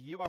You are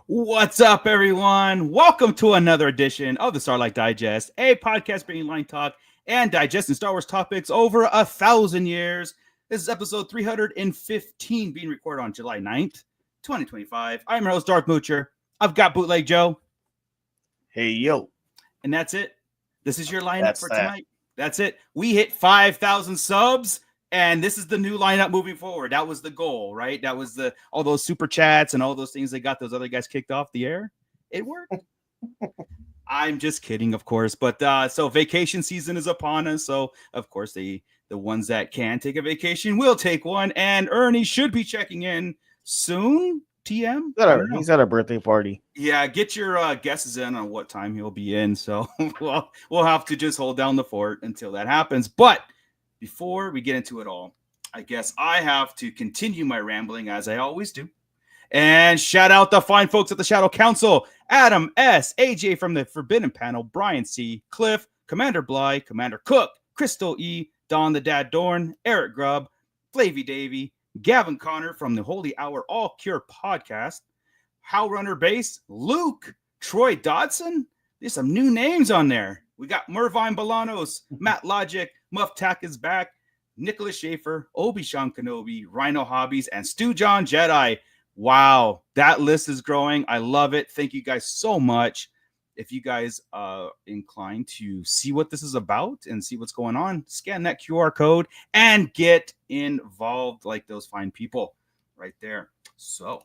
What's up, everyone? Welcome to another edition of the Starlight Digest, a podcast bringing line talk and digesting Star Wars topics over 1,000 years. This is episode 315, being recorded on July 9th, 2025. I'm your host, Darth Moocher. I've got Bootleg Joe. Hey, yo. And that's it. This is your lineup for tonight. That's it. We hit 5,000 subs. And this is the new lineup moving forward. That was the goal, right? That was all those super chats and all those things that got those other guys kicked off the air. It worked. I'm just kidding, of course. But so vacation season is upon us. So, of course, the ones that can take a vacation will take one. And Ernie should be checking in soon. TM? He's at a birthday party. Yeah, get your guesses in on what time he'll be in. So we'll have to just hold down the fort until that happens. But before we get into it all, I guess I have to continue my rambling as I always do. And shout out the fine folks at the Shadow Council: Adam S., AJ from the Forbidden Panel, Brian C., Cliff, Commander Bly, Commander Cook, Crystal E., Don the Dad Dorn, Eric Grubb, Flavy Davy, Gavin Connor from the Holy Hour All Cure podcast, Howlrunner Base, Luke, Troy Dodson. There's some new names on there. We got Mervine Bolanos, Matt Logic, Muff Tack is back, Nicholas Schaefer, Obi-Wan Kenobi, Rhino Hobbies, and Stu John Jedi. Wow, that list is growing. I love it. Thank you guys so much. If you guys are inclined to see what this is about and see what's going on, scan that QR code and get involved like those fine people right there. So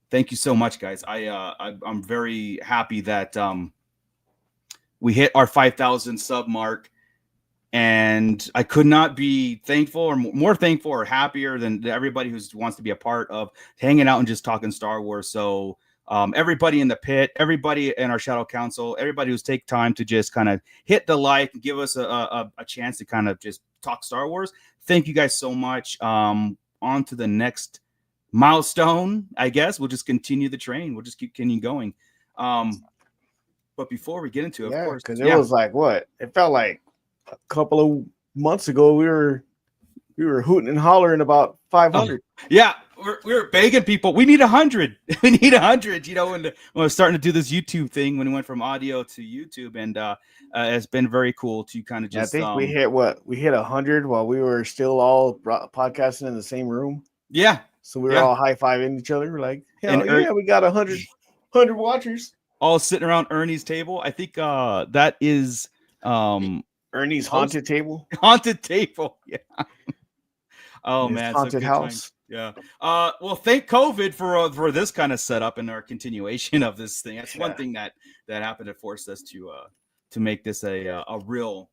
thank you so much, guys. I'm very happy that we hit our 5,000 sub mark. And I could not be thankful or more thankful or happier than everybody who wants to be a part of hanging out and just talking Star Wars. So everybody in the pit, everybody in our Shadow Council, everybody who's take time to just kind of hit the like and give us a chance to kind of just talk Star Wars. Thank you guys so much. On to the next milestone, I guess. We'll just continue the train. We'll just keep going. But before we get into it, of course, because it was like what? It felt like a couple of months ago we were hooting and hollering about 500. Yeah, we were begging people. We need 100. We need 100. You know, when I was starting to do this YouTube thing, when we went from audio to YouTube, and it's been very cool to kind of just. I think we hit 100 while we were still all podcasting in the same room. Yeah. So we were all high-fiving each other. We're like, hell we got 100 watchers. All sitting around Ernie's table. I think that is Ernie's haunted table. Haunted table. Yeah. Oh his man, haunted house. Time. Yeah. Well, thank COVID for this kind of setup and our continuation of this thing. That's one thing that happened that forced us to make this a real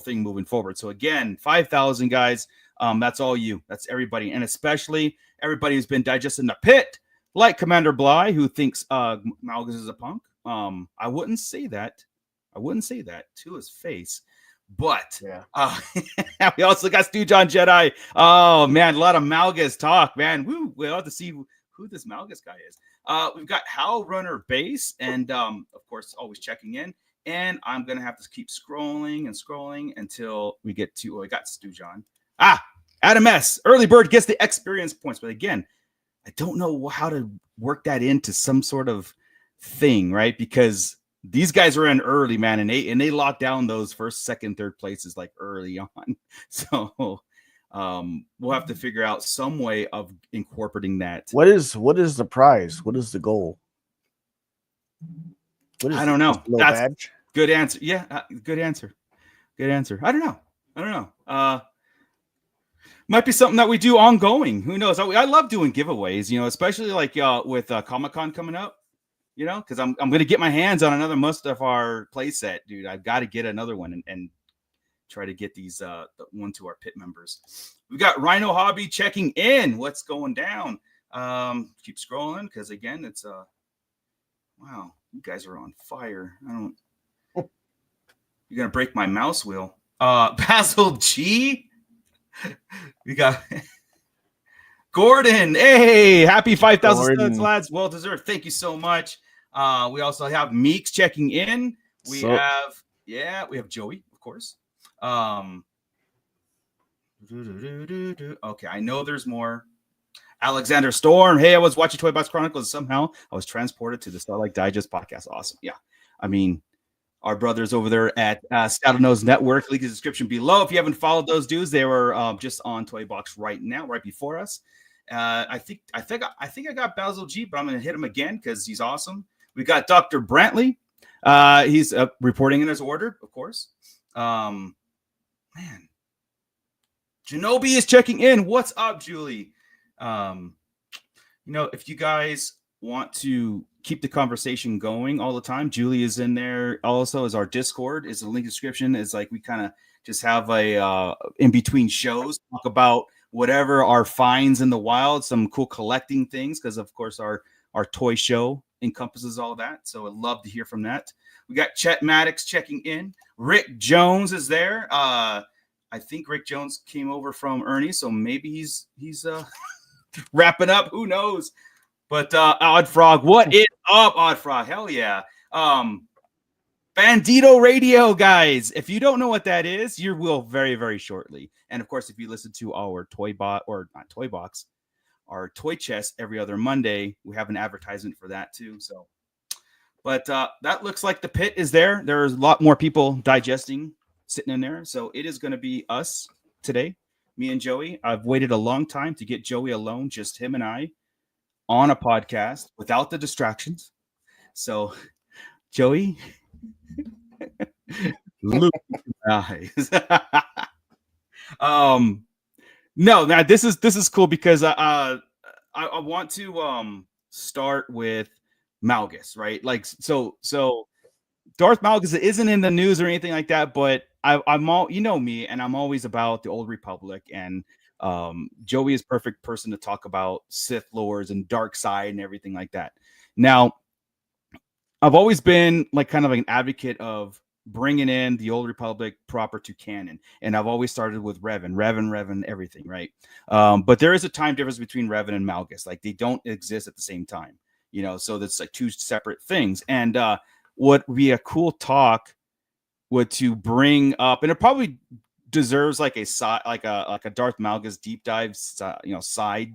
thing moving forward. So again, 5,000 guys. That's all you. That's everybody, and especially everybody who's been digesting the pit, like Commander Bly, who thinks Malgus is a punk. I wouldn't say that to his face. But we also got Stu John Jedi. Oh man, a lot of Malgus talk, man. Woo, we'll have to see who this Malgus guy is. We've got Hal Runner Base, and of course, always checking in. And I'm gonna have to keep scrolling until we get to. I got Stu John. Adam S. Early bird gets the experience points, but again, I don't know how to work that into some sort of thing, right? Because these guys are in early, man, and they lock down those first, second, third places like early on. So we'll have to figure out some way of incorporating that. What is the prize? What is the goal? I don't know. That's badge? Good answer. Yeah, good answer. I don't know. Might be something that we do ongoing. Who knows? I love doing giveaways, you know, especially like with Comic-Con coming up. You know, because I'm going to get my hands on another Mustafar playset, dude. I've got to get another one and try to get these one to our pit members. We've got Rhino Hobby checking in. What's going down? Keep scrolling because again, it's wow, you guys are on fire. You're gonna break my mouse wheel. Basil G. We got. Gordon, hey, happy 5,000 studs, lads. Well deserved. Thank you so much. We also have Meeks checking in. We have Joey, of course. Okay, I know there's more. Alexander Storm. Hey, I was watching Toy Box Chronicles. Somehow I was transported to the Starlight Digest podcast. Awesome. Yeah. I mean, our brothers over there at Saddle Nose Network. Link in the description below. If you haven't followed those dudes, they were just on Toy Box right now, right before us. I think I got Basil G, but I'm gonna hit him again because he's awesome. We got Dr. Brantley. He's reporting in his order, of course. Man, Janobi is checking in. What's up, Julie? You know, if you guys want to keep the conversation going all the time, Julie is in there. Also, as our Discord is the link description. Is like we kind of just have a in between shows talk about whatever our finds in the wild, some cool collecting things, because of course our toy show encompasses all that. So I'd love to hear from that. We got Chet Maddox checking in. Rick Jones is there. I think Rick Jones came over from Ernie, so maybe he's wrapping up. Who knows? But Odd Frog, what is up, Odd Frog? Hell yeah. Bandito Radio, guys. If you don't know what that is, you will very, very shortly. And of course, if you listen to our our Toy Chest every other Monday, we have an advertisement for that too. So, but that looks like the pit is there. There's a lot more people digesting, sitting in there. So it is going to be us today, me and Joey. I've waited a long time to get Joey alone, just him and I, on a podcast without the distractions. So, Joey. Look eyes. No, now this is cool because I want to start with Malgus, right? Like so Darth Malgus isn't in the news or anything like that, but I'm all, you know me, and I'm always about the Old Republic, and Joey is perfect person to talk about Sith lords and dark side and everything like that. Now, I've always been like kind of like an advocate of bringing in the Old Republic proper to canon, and I've always started with Revan, everything, right? But there is a time difference between Revan and Malgus; like they don't exist at the same time, you know. So that's like two separate things, and what would be a cool talk would to bring up, and it probably deserves like a side, like a Darth Malgus deep dive, side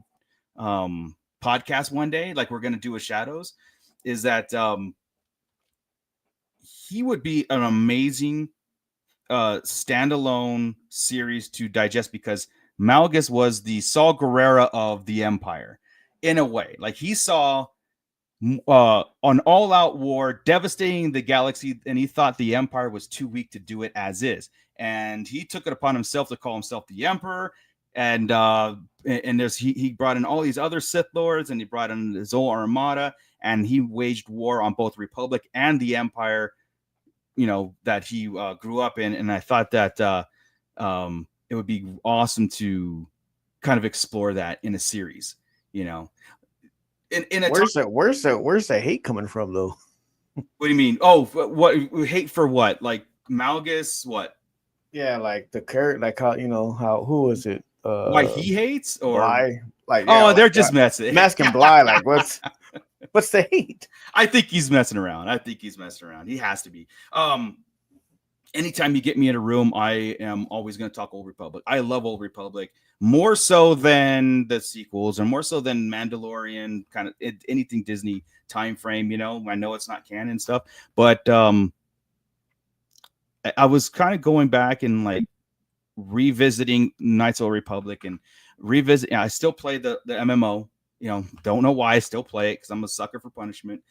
podcast one day, like we're gonna do with Shadows. Is that he would be an amazing standalone series to digest because Malgus was the Saw Gerrera of the Empire in a way. Like he saw an all-out war devastating the galaxy, and he thought the Empire was too weak to do it as is, and he took it upon himself to call himself the Emperor. And there's he brought in all these other Sith lords, and he brought in his whole armada, and he waged war on both Republic and the Empire, you know, that he grew up in. And I thought that it would be awesome to kind of explore that in a series, you know. In a where's the hate coming from though? What do you mean? Oh, what hate for what? Like Malgus? What? Yeah, like the character, like how, you know, how, who was it? Why he hates, or Bly? Like, oh, yeah, they're like, just messing. masking Bly. Like, what's the hate? I think he's messing around. He has to be. Anytime you get me in a room, I am always going to talk Old Republic. I love Old Republic more so than the sequels, and more so than Mandalorian, kind of anything Disney time frame. You know, I know it's not canon and stuff, but I was kind of going back and like revisiting Knights of the Republic and revisit. I still play the MMO. You know, don't know why I still play it because I'm a sucker for punishment.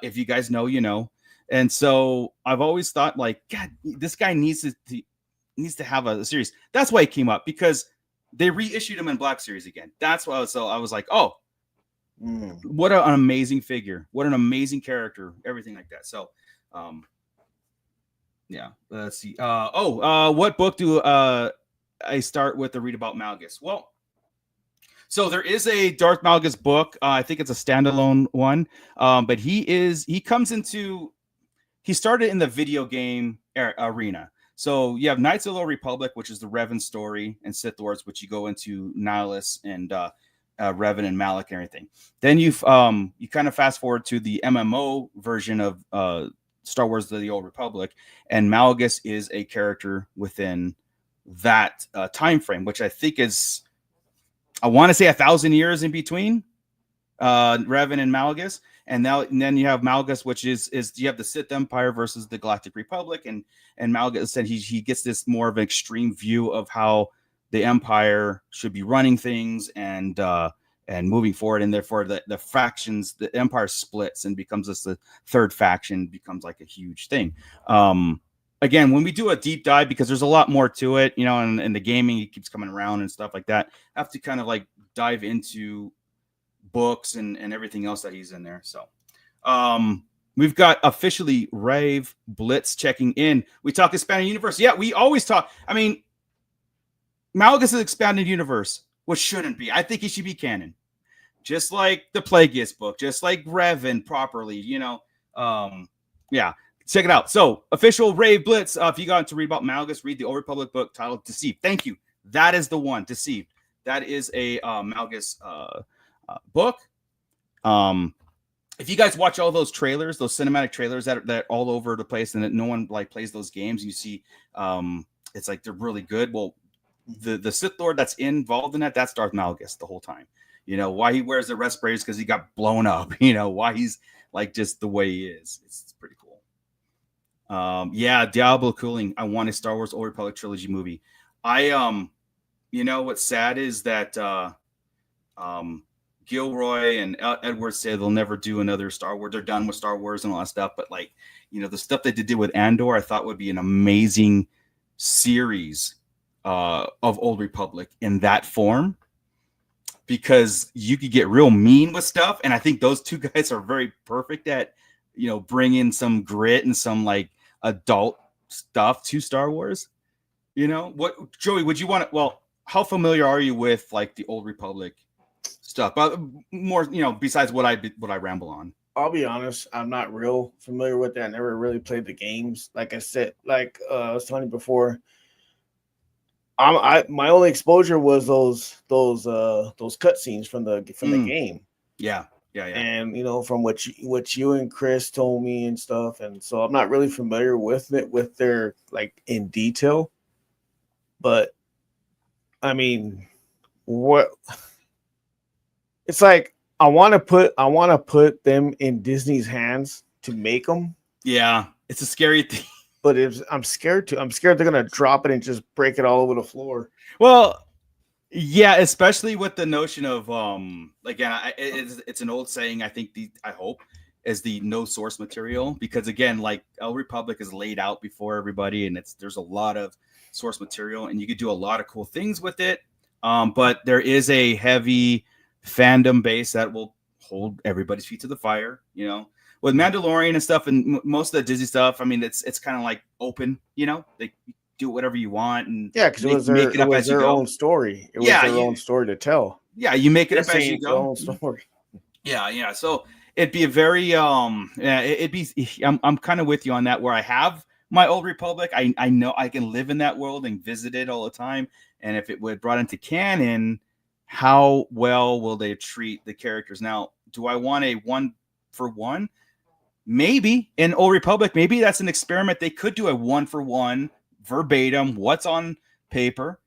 If you guys know, you know. And so I've always thought, like, God, this guy needs to have a series. That's why he came up, because they reissued him in Black Series again. That's why I was like, oh, what an amazing figure, what an amazing character, everything like that. So, yeah, let's see. What book do I start with to read about Malgus? Well, so there is a Darth Malgus book. I think it's a standalone one, but he started in the video game arena. So you have Knights of the Republic, which is the Revan story, and Sith Lords, which you go into Nihilus and Revan and Malak and everything. Then you kind of fast forward to the MMO version of Star Wars: The Old Republic, and Malgus is a character within that time frame, which I think is, I want to say 1,000 years in between Revan and Malgus. And then you have Malgus, which is you have the Sith Empire versus the Galactic Republic, and Malgus said he gets this more of an extreme view of how the Empire should be running things and moving forward, and therefore the factions, the Empire splits and becomes the third faction, becomes like a huge thing. Again, when we do a deep dive, because there's a lot more to it, you know, and the gaming, it keeps coming around and stuff like that, I have to kind of like dive into books and everything else that he's in there. So we've got officially Rave Blitz checking in. We talk expanded universe. Yeah, we always talk. I mean, Malgus is expanded universe, which shouldn't be. I think he should be canon, just like the Plagueis book, just like Revan properly, you know. Yeah, check it out. So official Rave Blitz. If you got to read about Malgus, read the Old Republic book titled Deceived. Thank you. That is the one, Deceived. That is a Malgus book. If you guys watch all those trailers, those cinematic trailers that all over the place, and that no one like plays those games, you see it's like they're really good. Well, the Sith Lord that's involved in that's Darth Malgus the whole time. You know why he wears the respirators, because he got blown up. You know why he's like just the way he is. It's pretty cool. Yeah, Diablo Cooling. I want a Star Wars Old Republic trilogy movie. You know what's sad is that Gilroy and Edwards say they'll never do another Star Wars. They're done with Star Wars and all that stuff. But like, you know, the stuff that they did with Andor, I thought would be an amazing series of Old Republic in that form, because you could get real mean with stuff. And I think those two guys are very perfect at, you know, bringing some grit and some like adult stuff to Star Wars. You know what, Joey? Would you want to? Well, how familiar are you with like the Old Republic stuff? But more, besides what I ramble on. I'll be honest, I'm not real familiar with that. I never really played the games. Like I said, I was telling you before, my only exposure was those cutscenes from the game. Yeah. And from what you and Chris told me and stuff, and so I'm not really familiar with it with their like in detail. But I mean, what it's like, I want to put them in Disney's hands to make them. Yeah, it's a scary thing. But I'm scared they're gonna drop it and just break it all over the floor. Well, yeah, especially with the notion of again, it's an old saying. I think I hope is the no source material, because again, like El Republic is laid out before everybody, and there's a lot of source material, and you could do a lot of cool things with it. But there is a heavy fandom base that will hold everybody's feet to the fire. With Mandalorian and stuff, and most of the Disney stuff. I mean, it's kind of like open. They do whatever you want, and because it was their own story. It was their own story to tell. Yeah, you make it up as you go. Own story. Yeah. So it'd be a very it'd be. I'm kind of with you on that. Where I have my Old Republic, I know I can live in that world and visit it all the time. And if it would brought into canon, how well will they treat the characters? Now, do I want a 1-for-1? Maybe in Old Republic, maybe that's an experiment. They could do a 1-for-1 verbatim, what's on paper.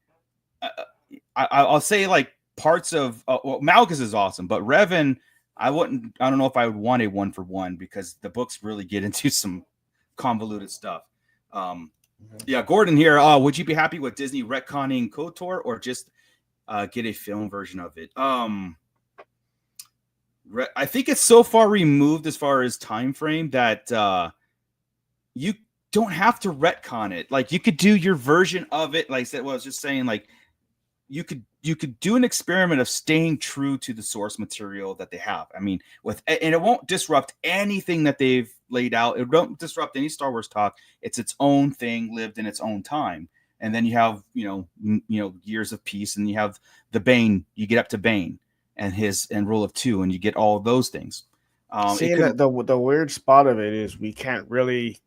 I'll say like parts of Malgus is awesome, but Revan, I don't know if I would want a 1-for-1, because the books really get into some convoluted stuff. Yeah, Gordon here. Would you be happy with Disney retconning KOTOR, or just get a film version of it? I think it's so far removed as far as time frame that you don't have to retcon it. Like, you could do your version of it. Like I said, I was just saying, like, you could do an experiment of staying true to the source material that they have. I mean, and it won't disrupt anything that they've laid out. It won't disrupt any Star Wars talk. It's its own thing, lived in its own time. And then you have, Years of Peace, and you have the Bane. You get up to Bane and Rule of Two, and you get all of those things. The weird spot of it is we can't really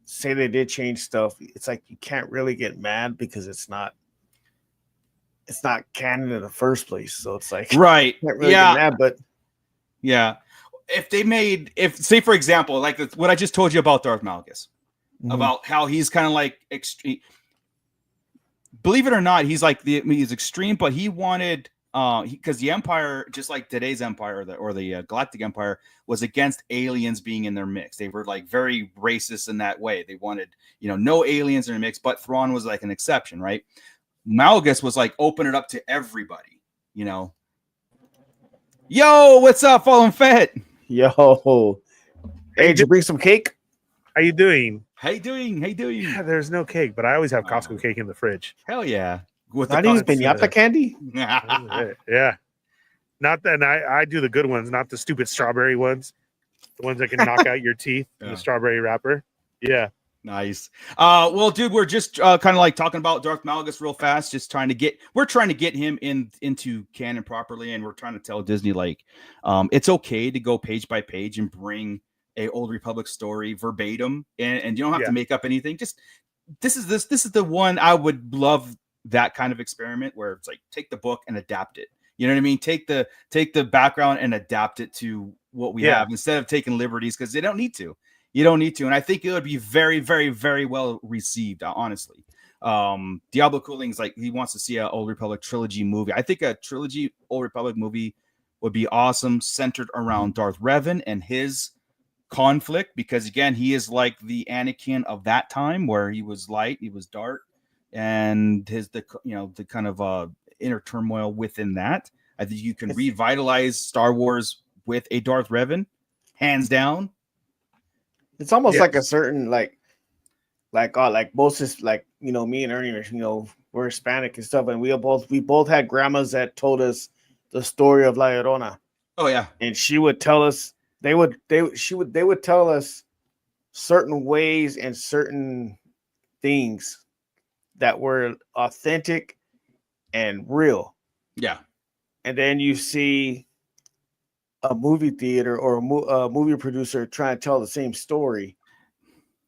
say they did change stuff. It's like you can't really get mad because it's not canon in the first place. So it's like, right. Can't really get mad, but yeah. If say for example, like what I just told you about Darth Malgus, about how he's kind of like extreme. Believe it or not, he's extreme, but he wanted because the Empire, just like today's Empire or the Galactic Empire, was against aliens being in their mix. They were like very racist in that way. They wanted, no aliens in their mix, but Thrawn was like an exception, right? Malgus was like, open it up to everybody, Yo, what's up, Fallen Fett? Yo. Hey, did you bring some cake? How you doing? How you doing? Yeah, there's no cake, but I always have Costco cake in the fridge. Hell yeah. Not even piñata candy? Yeah. Not that I do the good ones, not the stupid strawberry ones. The ones that can knock out your teeth in the strawberry wrapper. Yeah. Nice. Well, dude, we're just kind of like talking about Darth Malgus real fast, just trying to get him into canon properly, and we're trying to tell Disney like it's okay to go page by page and bring a Old Republic story verbatim, and you don't have to make up anything. Just this is the one I would love, that kind of experiment where it's like take the book and adapt it. You know what I mean? Take the background and adapt it to what we have, instead of taking liberties, because they don't need to. You don't need to. And I think it would be very, very, very well received, honestly. Diablo Cooling's like, he wants to see an Old Republic trilogy movie. I think a trilogy Old Republic movie would be awesome, centered around Darth Revan and his conflict, because again, he is like the Anakin of that time, where he was light, he was dark, and the kind of inner turmoil within that. I think you can revitalize Star Wars with a Darth Revan, hands down. It's almost like a certain like both is like, me and Ernie are, we're Hispanic and stuff, and we both had grandmas that told us the story of La Llorona. Oh yeah. And she would tell us, they would tell us certain ways and certain things that were authentic and real. Yeah. And then you see a movie theater or a movie producer trying to tell the same story.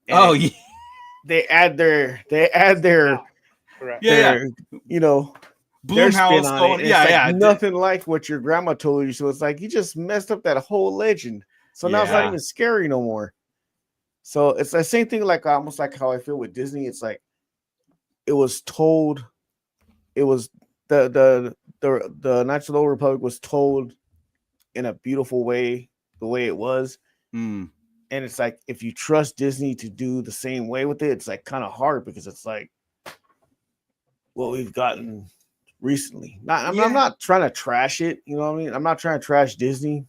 Oh, yeah. They add their Correct. their, you know, their spin Bloomhouse on going, it. yeah, It's yeah. like nothing like what your grandma told you. So it's like you just messed up that whole legend. So now it's not Yeah. even scary no more. So it's the same thing, like almost like how I feel with Disney. It's like it was told, it was the Knights of the Old Republic was told in a beautiful way, the way it was. Mm. And it's like if you trust Disney to do the same way with it, it's like kind of hard because it's like what we've gotten recently. I'm not trying to trash it, you know what I mean? I'm not trying to trash Disney.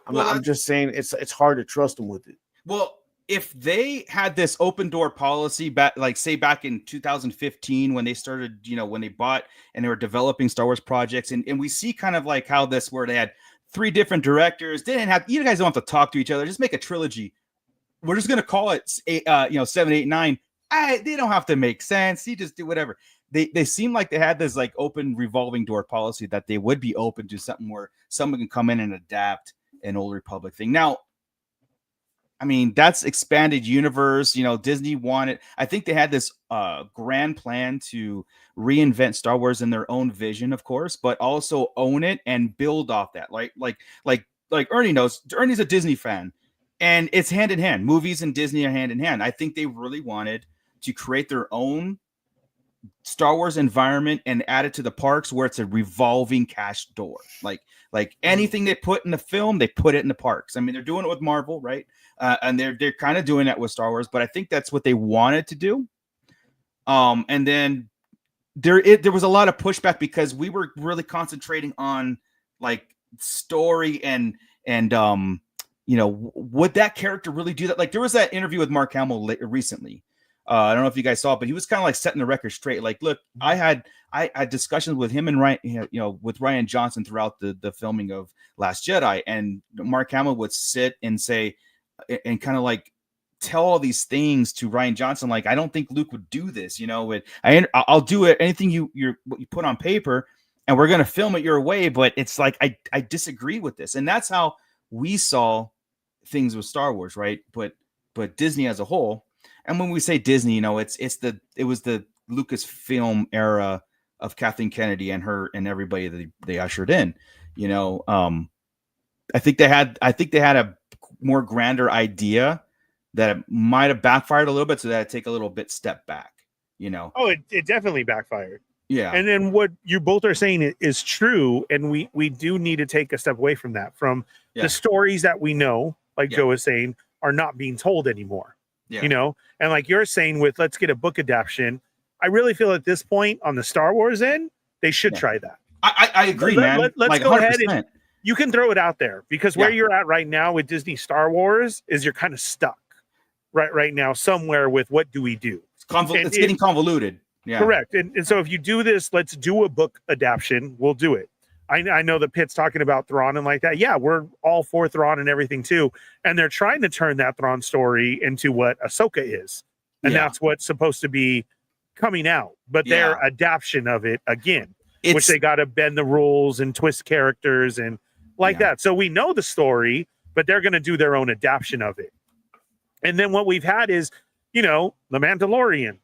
I'm just saying it's hard to trust them with it. Well, if they had this open door policy back, like say back in 2015 when they started, when they bought and they were developing Star Wars projects, and we see kind of like how this where they had 3 different directors, they didn't have, you guys don't have to talk to each other, just make a trilogy. We're just gonna call it 7, 8, 9. They don't have to make sense. You just do whatever. They seem like they had this like open revolving door policy that they would be open to something where someone can come in and adapt an Old Republic thing. Now, I mean, that's expanded universe. Disney wanted, I think they had this grand plan to reinvent Star Wars in their own vision, of course, but also own it and build off that. Like Ernie knows, Ernie's a Disney fan, and it's hand in hand. Movies and Disney are hand in hand. I think they really wanted to create their own Star Wars environment and add it to the parks where it's a revolving cash door. Like anything they put in the film, they put it in the parks. I mean, they're doing it with Marvel, right? And they're kind of doing that with Star Wars, but I think that's what they wanted to do. And then there was a lot of pushback because we were really concentrating on like story and would that character really do that? Like there was that interview with Mark Hamill recently. I don't know if you guys saw it, but he was kind of like setting the record straight. Like, look, I had discussions with him and Ryan, with Rian Johnson throughout the filming of Last Jedi, and Mark Hamill would sit and say, and kind of like tell all these things to Rian Johnson. Like, I don't think Luke would do this, I'll do it. Anything you put on paper, and we're going to film it your way. But it's like, I disagree with this. And that's how we saw things with Star Wars. Right. But Disney as a whole. And when we say Disney, it was the Lucasfilm era of Kathleen Kennedy and her and everybody that they ushered in. I think they had a more grander idea that it might have backfired a little bit, so that it take a little bit step back. Oh, it definitely backfired. Yeah. And then what you both are saying is true, and we do need to take a step away from that. The stories that we know, like Joe was saying, are not being told anymore. Yeah. And like you're saying with let's get a book adaptation, I really feel at this point on the Star Wars end, they should try that. I agree, man. Let's like go 100%. ahead and you can throw it out there because where you're at right now with Disney Star Wars is you're kind of stuck right now somewhere with what do we do? It's getting convoluted. Yeah. Correct. And so if you do this, let's do a book adaptation. We'll do it. I know the Pit's talking about Thrawn and like that. Yeah, we're all for Thrawn and everything too. And they're trying to turn that Thrawn story into what Ahsoka is. And that's what's supposed to be coming out. But their adaptation of it, again, which they got to bend the rules and twist characters and like that. So we know the story, but they're going to do their own adaptation of it. And then what we've had is, The Mandalorian.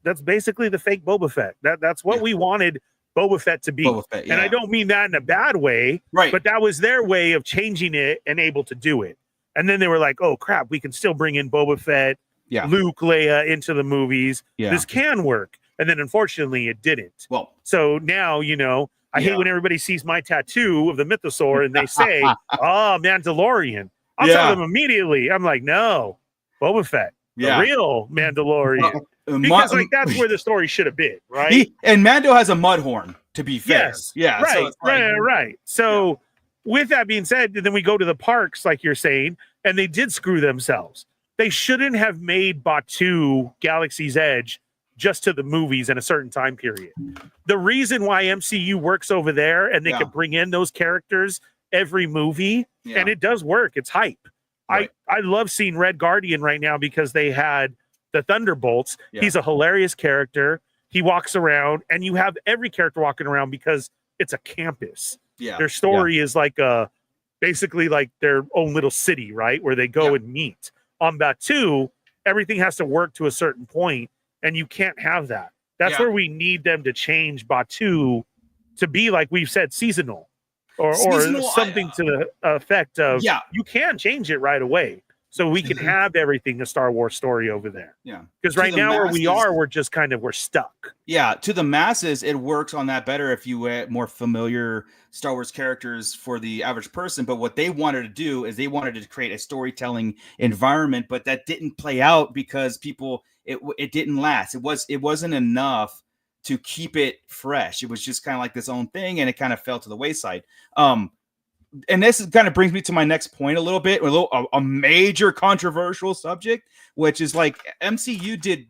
That's basically the fake Boba Fett. That's what we wanted Boba Fett to be. And I don't mean that in a bad way, right? But that was their way of changing it and able to do it. And then they were like, oh crap, we can still bring in Boba Fett, Luke, Leia into the movies. This can work. And then unfortunately it didn't. Well, so now, I hate when everybody sees my tattoo of the mythosaur and they say, oh, Mandalorian. I'll tell them immediately. I'm like, no, Boba Fett, the real Mandalorian. Because that's where the story should have been, right? And Mando has a mud horn, to be fair. Yes. Yeah. Right. So with that being said, then we go to the parks, like you're saying, and they did screw themselves. They shouldn't have made Batuu Galaxy's Edge just to the movies in a certain time period. The reason why MCU works over there and they can bring in those characters every movie, and it does work. It's hype. Right. I love seeing Red Guardian right now because they had the Thunderbolts. Yeah. He's a hilarious character. He walks around, and you have every character walking around because it's a campus. Yeah. Their story is like basically like their own little city, right? Where they go and meet. On Batu, everything has to work to a certain point, and you can't have that. That's where we need them to change Batu to be, like we've said, seasonal. Or something to the effect of, you can change it right away. So we can have everything a Star Wars story over there. Yeah. Because right now where we are, we're just we're stuck. Yeah. To the masses, it works on that better if you add more familiar Star Wars characters for the average person. But what they wanted to do is they wanted to create a storytelling environment, but that didn't play out because it didn't last. It wasn't enough to keep it fresh. It was just kind of like this own thing, and it kind of fell to the wayside. And this kind of brings me to my next point a little bit, a major controversial subject, which is like MCU did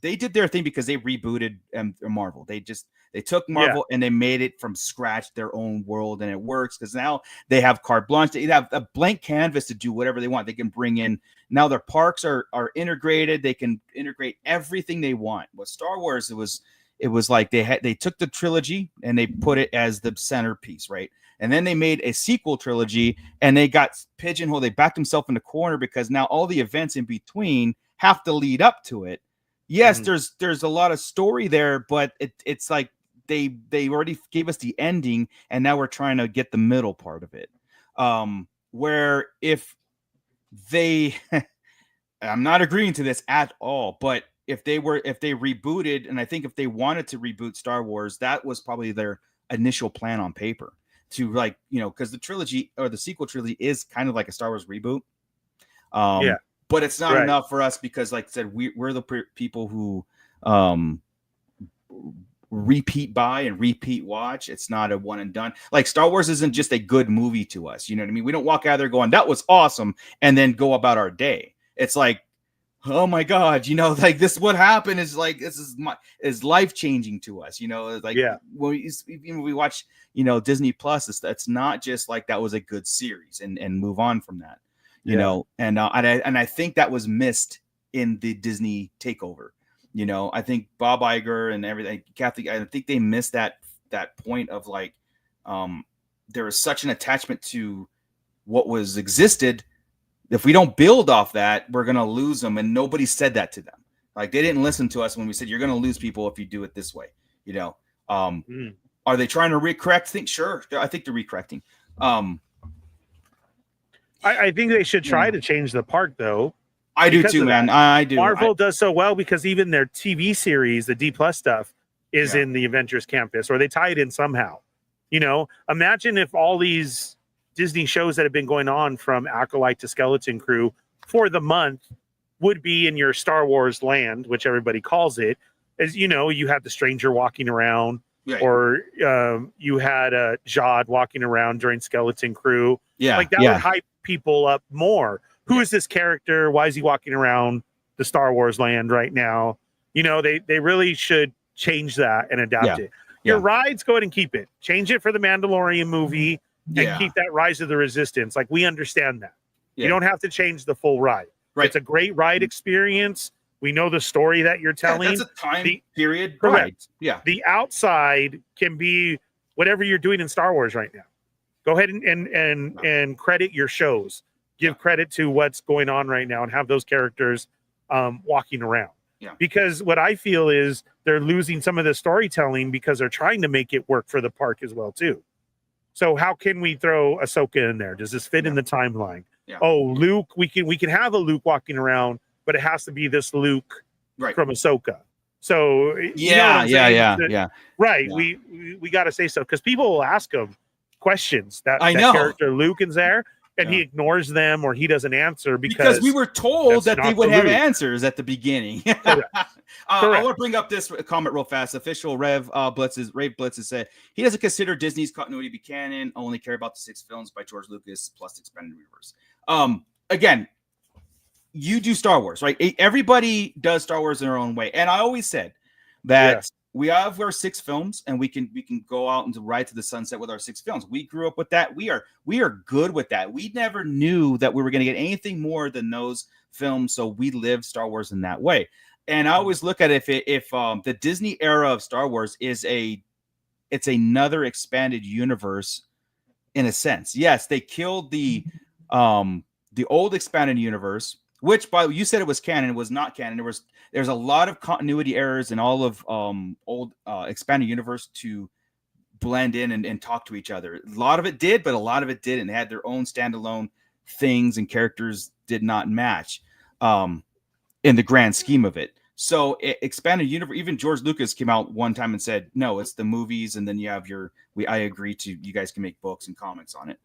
they did their thing because they rebooted Marvel. They took Marvel and they made it from scratch their own world, and it works because now they have carte blanche. They have a blank canvas to do whatever they want. They can bring in, now their parks are integrated. They can integrate everything they want. With Star Wars, it was like they took the trilogy and they put it as the centerpiece, right? And then they made a sequel trilogy and they got pigeonholed. They backed themselves in the corner because now all the events in between have to lead up to it. Yes, there's a lot of story there, but it's like they already gave us the ending, and now we're trying to get the middle part of it. Where if they, I'm not agreeing to this at all, but if they rebooted, and I think if they wanted to reboot Star Wars, that was probably their initial plan on paper to, like, because the trilogy or the sequel trilogy is kind of like a Star Wars reboot. But it's not enough for us because, like I said, we're the people who repeat buy and repeat watch. It's not a one and done. Like, Star Wars isn't just a good movie to us. You know what I mean? We don't walk out there going, that was awesome, and then go about our day. It's like, oh my God, like, this, what happened is like, this is life changing to us. Like, when we watch, Disney Plus, it's not just like that was a good series and move on from that. And I think that was missed in the Disney takeover. I think Bob Iger and everything, Kathy, I think they missed that point of, like, there was such an attachment to what was existed. If we don't build off that, we're going to lose them. And nobody said that to them. Like, they didn't listen to us when we said, you're going to lose people if you do it this way. Are they trying to recorrect things? Sure. I think they're recorrecting. I think they should try to change the park, though. I do too, man. I do. Marvel does so well because even their TV series, the D+ stuff, is in the Avengers campus, or they tie it in somehow. Imagine if all these Disney shows that have been going on, from Acolyte to Skeleton Crew, for the month would be in your Star Wars land, which everybody calls it. As you had the Stranger walking around, or you had Jod walking around during Skeleton Crew. Like, that would hype people up more. Who is this character? Why is he walking around the Star Wars land right now? They really should change that and adapt it. Your rides, go ahead and keep it. Change it for the Mandalorian movie and keep that Rise of the Resistance. Like, we understand that. You don't have to change the full ride. Right. It's a great ride experience. We know the story that you're telling. That's a time period. Correct. Ride. Yeah. The outside can be whatever you're doing in Star Wars right now. Go ahead and credit your shows. Give credit to what's going on right now and have those characters walking around. Yeah. Because what I feel is they're losing some of the storytelling because they're trying to make it work for the park as well too. So how can we throw Ahsoka in there? Does this fit in the timeline? Yeah. Oh, Luke, we can have a Luke walking around, but it has to be this Luke from Ahsoka. So yeah. Right. Yeah. We got to say so, because people will ask him questions that character Luke is there. And he ignores them, or he doesn't answer because we were told that they would have answers at the beginning. I want to bring up this comment real fast. Official Rave Blitz has said he doesn't consider Disney's continuity to be canon, only care about the 6 films by George Lucas plus the expanded universe. Again, you do Star Wars, right? Everybody does Star Wars in their own way. And I always said that we have our 6 films, and we can go out and ride to the sunset with our 6 films. We grew up with that. We are good with that. We never knew that we were going to get anything more than those films, so we lived Star Wars in that way. And I always look at it, if the Disney era of Star Wars it's another expanded universe in a sense. Yes, they killed the old expanded universe, which you said it was canon. It was not canon. There's a lot of continuity errors in all of old expanded universe to blend in and talk to each other. A lot of it did, but a lot of it didn't. They had their own standalone things, and characters did not match in the grand scheme of it. So expanded universe, even George Lucas came out one time and said, no, it's the movies, and then you have I agree to, you guys can make books and comics on it.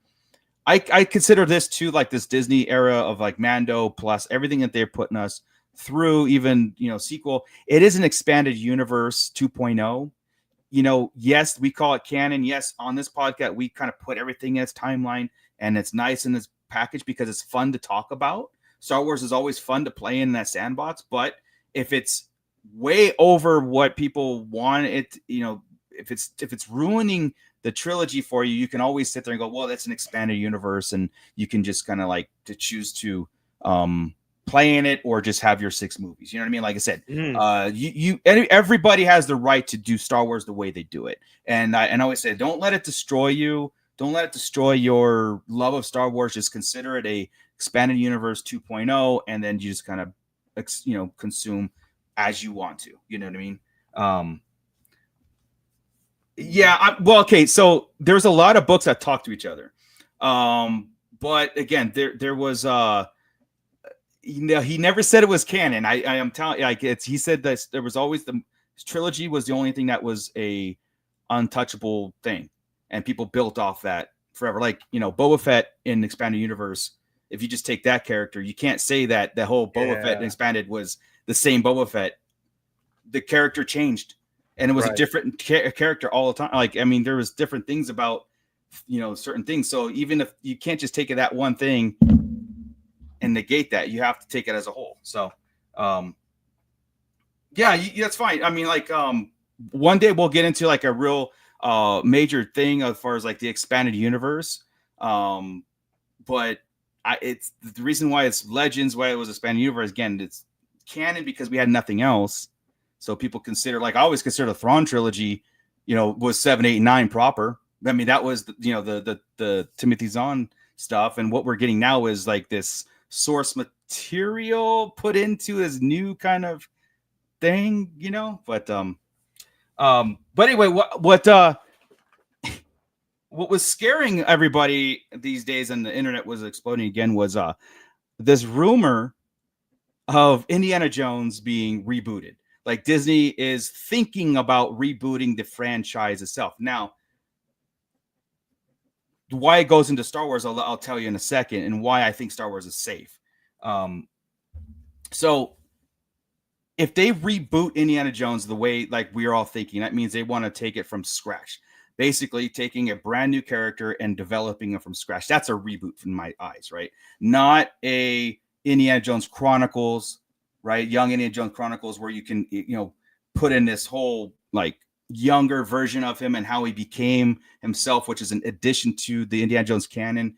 I consider this too, like this Disney era of like Mando plus everything that they're putting us through, even, sequel. It is an expanded universe 2.0. Yes, we call it canon. Yes, on this podcast, we kind of put everything in its timeline, and it's nice in this package because it's fun to talk about. Star Wars is always fun to play in that sandbox, but if it's way over what people want it, if it's ruining the trilogy for you, you can always sit there and go, well, that's an expanded universe, and you can just kind of like to choose to play in it or just have your 6 movies. You know what I mean? Like I said, everybody has the right to do Star Wars the way they do it. And I always say, don't let it destroy you. Don't let it destroy your love of Star Wars. Just consider it a expanded universe 2.0, and then you just kind of, consume as you want to. You know what I mean? Okay. So there's a lot of books that talk to each other. But again, there was he never said it was canon. I am telling you, he said that there was always the trilogy was the only thing that was a untouchable thing, and people built off that forever. Like, Boba Fett in Expanded Universe, if you just take that character, you can't say that the whole Boba Fett Expanded was the same Boba Fett. The character changed, and it was a different character all the time. Like, I mean, there was different things about, certain things. So even if you can't just take it that one thing and negate that, you have to take it as a whole. So, that's fine. I mean, like, one day we'll get into like a real major thing as far as like the expanded universe. But it's the reason why it's Legends, why it was expanded universe. Again, it's canon because we had nothing else. So people consider, like, I always consider the Thrawn trilogy, was 7, 8, 9 proper. I mean, that was the Timothy Zahn stuff, and what we're getting now is like this source material put into his new kind of thing, But anyway, what was scaring everybody these days, and the internet was exploding again, was this rumor of Indiana Jones being rebooted. Like, Disney is thinking about rebooting the franchise itself. Now, why it goes into Star Wars, I'll tell you in a second, and why I think Star Wars is safe. So if they reboot Indiana Jones the way like we're all thinking, that means they want to take it from scratch. Basically taking a brand new character and developing it from scratch. That's a reboot from my eyes, right? Not a Indiana Jones Chronicles, right? Young Indiana Jones Chronicles, where you can, put in this whole like younger version of him and how he became himself, which is an addition to the Indiana Jones canon,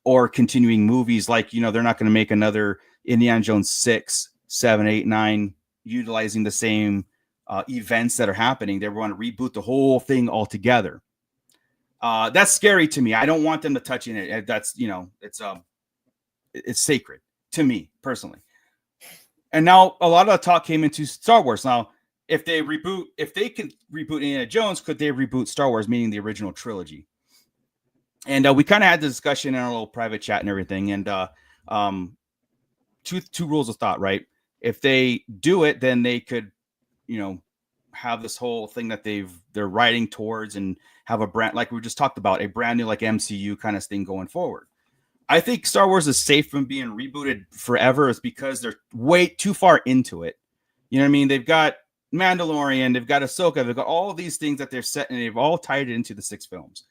or continuing movies. Like, they're not going to make another Indiana Jones 6, 7, 8, 9, utilizing the same events that are happening. They want to reboot the whole thing altogether. That's scary to me. I don't want them to touch it. That's, it's sacred to me personally. And now a lot of the talk came into Star Wars. Now, if they could reboot Indiana Jones, could they reboot Star Wars, meaning the original trilogy? And we kind of had the discussion in our little private chat and everything. And two rules of thought, right? If they do it, then they could, have this whole thing that they're writing towards, and have a brand, like we just talked about, a brand new like MCU kind of thing going forward. I think Star Wars is safe from being rebooted forever, is because they're way too far into it. You know what I mean? They've got Mandalorian, they've got Ahsoka, they've got all of these things that they're set, and they've all tied it into the 6 films.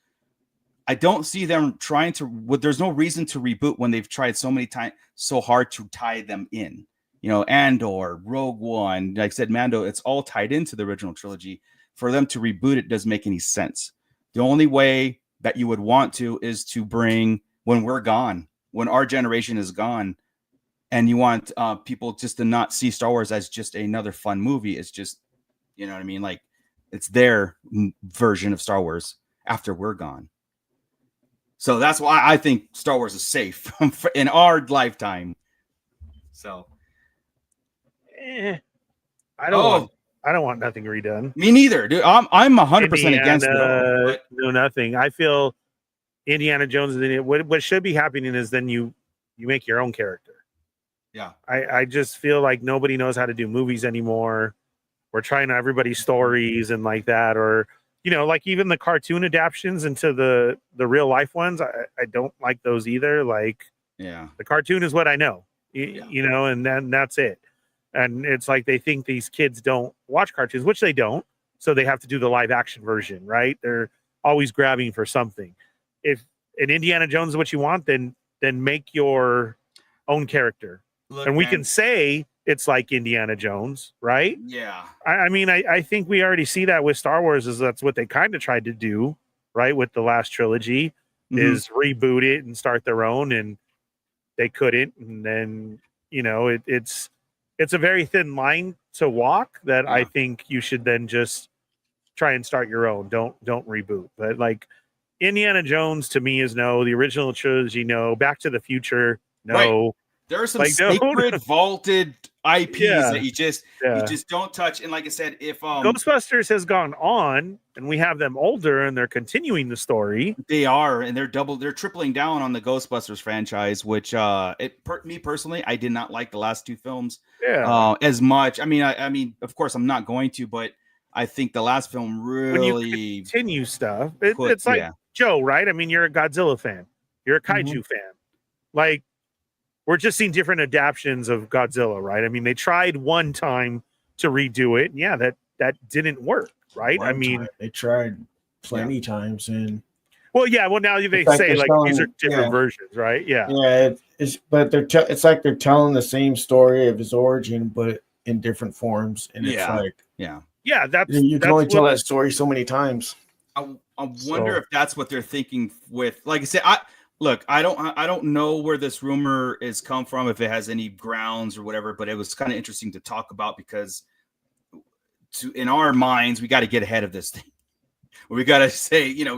I don't see them trying to. There's no reason to reboot when they've tried so many times, so hard to tie them in. Andor, Rogue One, like I said, Mando, it's all tied into the original trilogy. For them to reboot it doesn't make any sense. The only way that you would want to is to bring when we're gone, when our generation is gone, and you want people just to not see Star Wars as just another fun movie. It's just, you know what I mean? Like it's their version of Star Wars after we're gone. So that's why I think Star Wars is safe in our lifetime. So I don't want nothing redone. Me neither, dude. I'm 100% against it all. No, nothing. I feel Indiana Jones. What should be happening is then you make your own character. Yeah. I just feel like nobody knows how to do movies anymore. We're trying everybody's stories and like that, or like even the cartoon adaptations into the real life ones. I don't like those either. Like, yeah, the cartoon is what I know, Yeah. And then that's it. And it's like they think these kids don't watch cartoons, which they don't. So they have to do the live action version, right? They're always grabbing for something. If an Indiana Jones is what you want, then make your own character. Look, and we man, can say it's like Indiana Jones, right? Yeah. I mean, I think we already see that with Star Wars, is that's what they kind of tried to do, right? With the last trilogy, is reboot it and start their own, and they couldn't. And then, it's a very thin line to walk that I think you should then just try and start your own. Don't reboot. But like Indiana Jones to me is no, the original trilogy, no, Back to the Future, no. Right. There are some sacred vaulted IPs that you just don't touch. And like I said, if Ghostbusters has gone on and we have them older and they're continuing the story, they are, and they're tripling down on the Ghostbusters franchise, which me personally, I did not like the last two films as much. I mean, of course, I'm not going to, but I think the last film really when you continue stuff. It's like Joe, right? I mean, you're a Godzilla fan, you're a kaiju fan, like. We're just seeing different adaptions of Godzilla, right? I mean, they tried one time to redo it. Yeah, that didn't work, right? They tried plenty times, and well, now they say like these are different versions, right? Yeah, but it's like they're telling the same story of his origin, but in different forms, and it's like you can only tell that story so many times. I wonder if that's what they're thinking with, like I said, I don't know where this rumor is come from, if it has any grounds or whatever, but it was kind of interesting to talk about because in our minds, we got to get ahead of this thing. We got to say, well,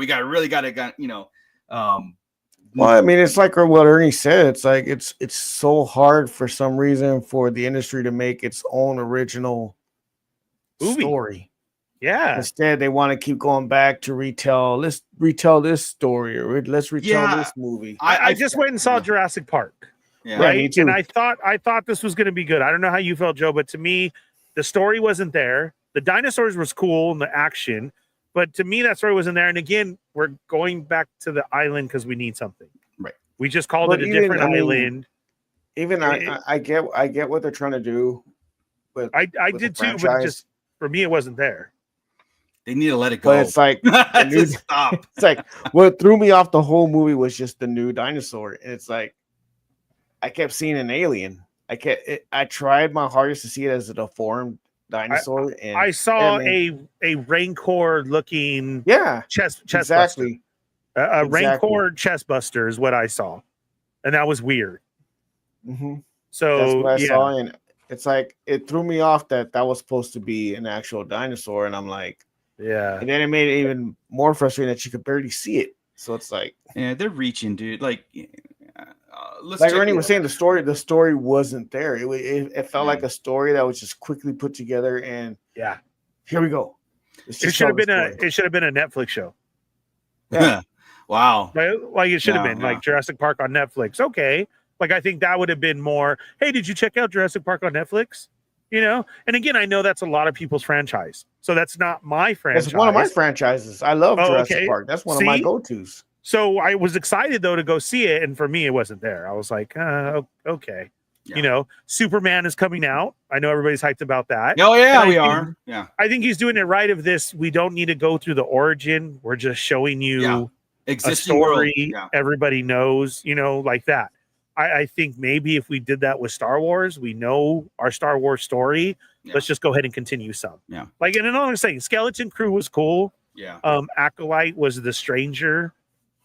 I mean, it's like what Ernie said. It's like, it's so hard for some reason for the industry to make its own original story. Yeah. Instead, they want to keep going back to retell. Let's retell this story, or let's retell this movie. I just went and saw Jurassic Park, right? And I thought this was going to be good. I don't know how you felt, Joe, but to me, the story wasn't there. The dinosaurs was cool and the action, but to me, that story wasn't there. And again, we're going back to the island because we need something. Right. We just called it a different island. I get what they're trying to do, but I did too. But just for me, it wasn't there. They need to let it go. But it's like stop. It's like what threw me off the whole movie was just the new dinosaur. And it's like I kept seeing an alien. I tried my hardest to see it as a deformed dinosaur. And I saw a Rancor looking chest exactly. buster. A Rancor chest buster is what I saw. And that was weird. Mm-hmm. So that's what I saw, and it's like it threw me off that was supposed to be an actual dinosaur, and I'm like, and then it made it even more frustrating that you could barely see it. So it's like, they're reaching, dude. Like, like Ernie was saying, the story wasn't there. It felt like a story that was just quickly put together, and here we go. It should have been a Netflix show. Yeah. Wow. Like it should have been like Jurassic Park on Netflix. Okay. Like I think that would have been more, hey, did you check out Jurassic Park on Netflix? And again, I know that's a lot of people's franchise. So that's not my franchise. It's one of my franchises. I love Jurassic Park. That's one of my go-tos. So I was excited though to go see it, and for me it wasn't there. I was like, okay. Superman is coming out. I know everybody's hyped about that. Oh yeah, we are. Yeah. I think he's doing it right of this. We don't need to go through the origin. We're just showing you a story everybody knows, like that. I think maybe if we did that with Star Wars, we know our Star Wars story. Yeah. Let's just go ahead and continue some. Yeah. Like, and another saying, Skeleton Crew was cool. Yeah. Acolyte was the Stranger.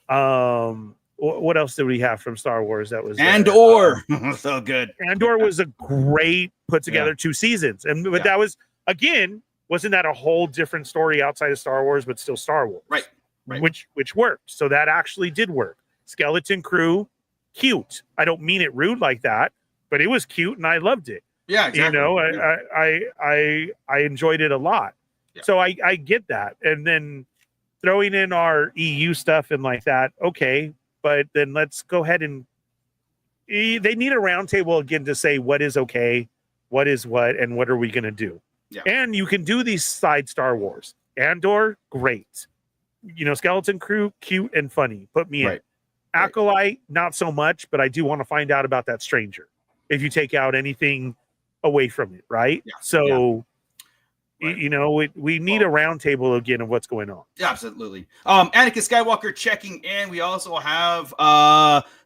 What else did we have from Star Wars that was Andor? So good. Andor was a great put together 2 seasons, but that was, again, wasn't that a whole different story outside of Star Wars, but still Star Wars, Right. Which worked. So that actually did work. Skeleton Crew, cute. I don't mean it rude like that, but it was cute and I loved it. Yeah, exactly. You know, I enjoyed it a lot. Yeah. So I get that. And then throwing in our EU stuff and like that, okay, but then let's go ahead and they need a roundtable again to say what is okay, what is what, and what are we going to do. Yeah. And you can do these side Star Wars. Andor, great. You know, Skeleton Crew, cute and funny. Put me in. Acolyte, not so much, but I do want to find out about that Stranger. If you take out anything away from it, right? Yeah. So, Right. you know, we need a roundtable again of what's going on. Yeah, absolutely. Anakin Skywalker checking in. We also have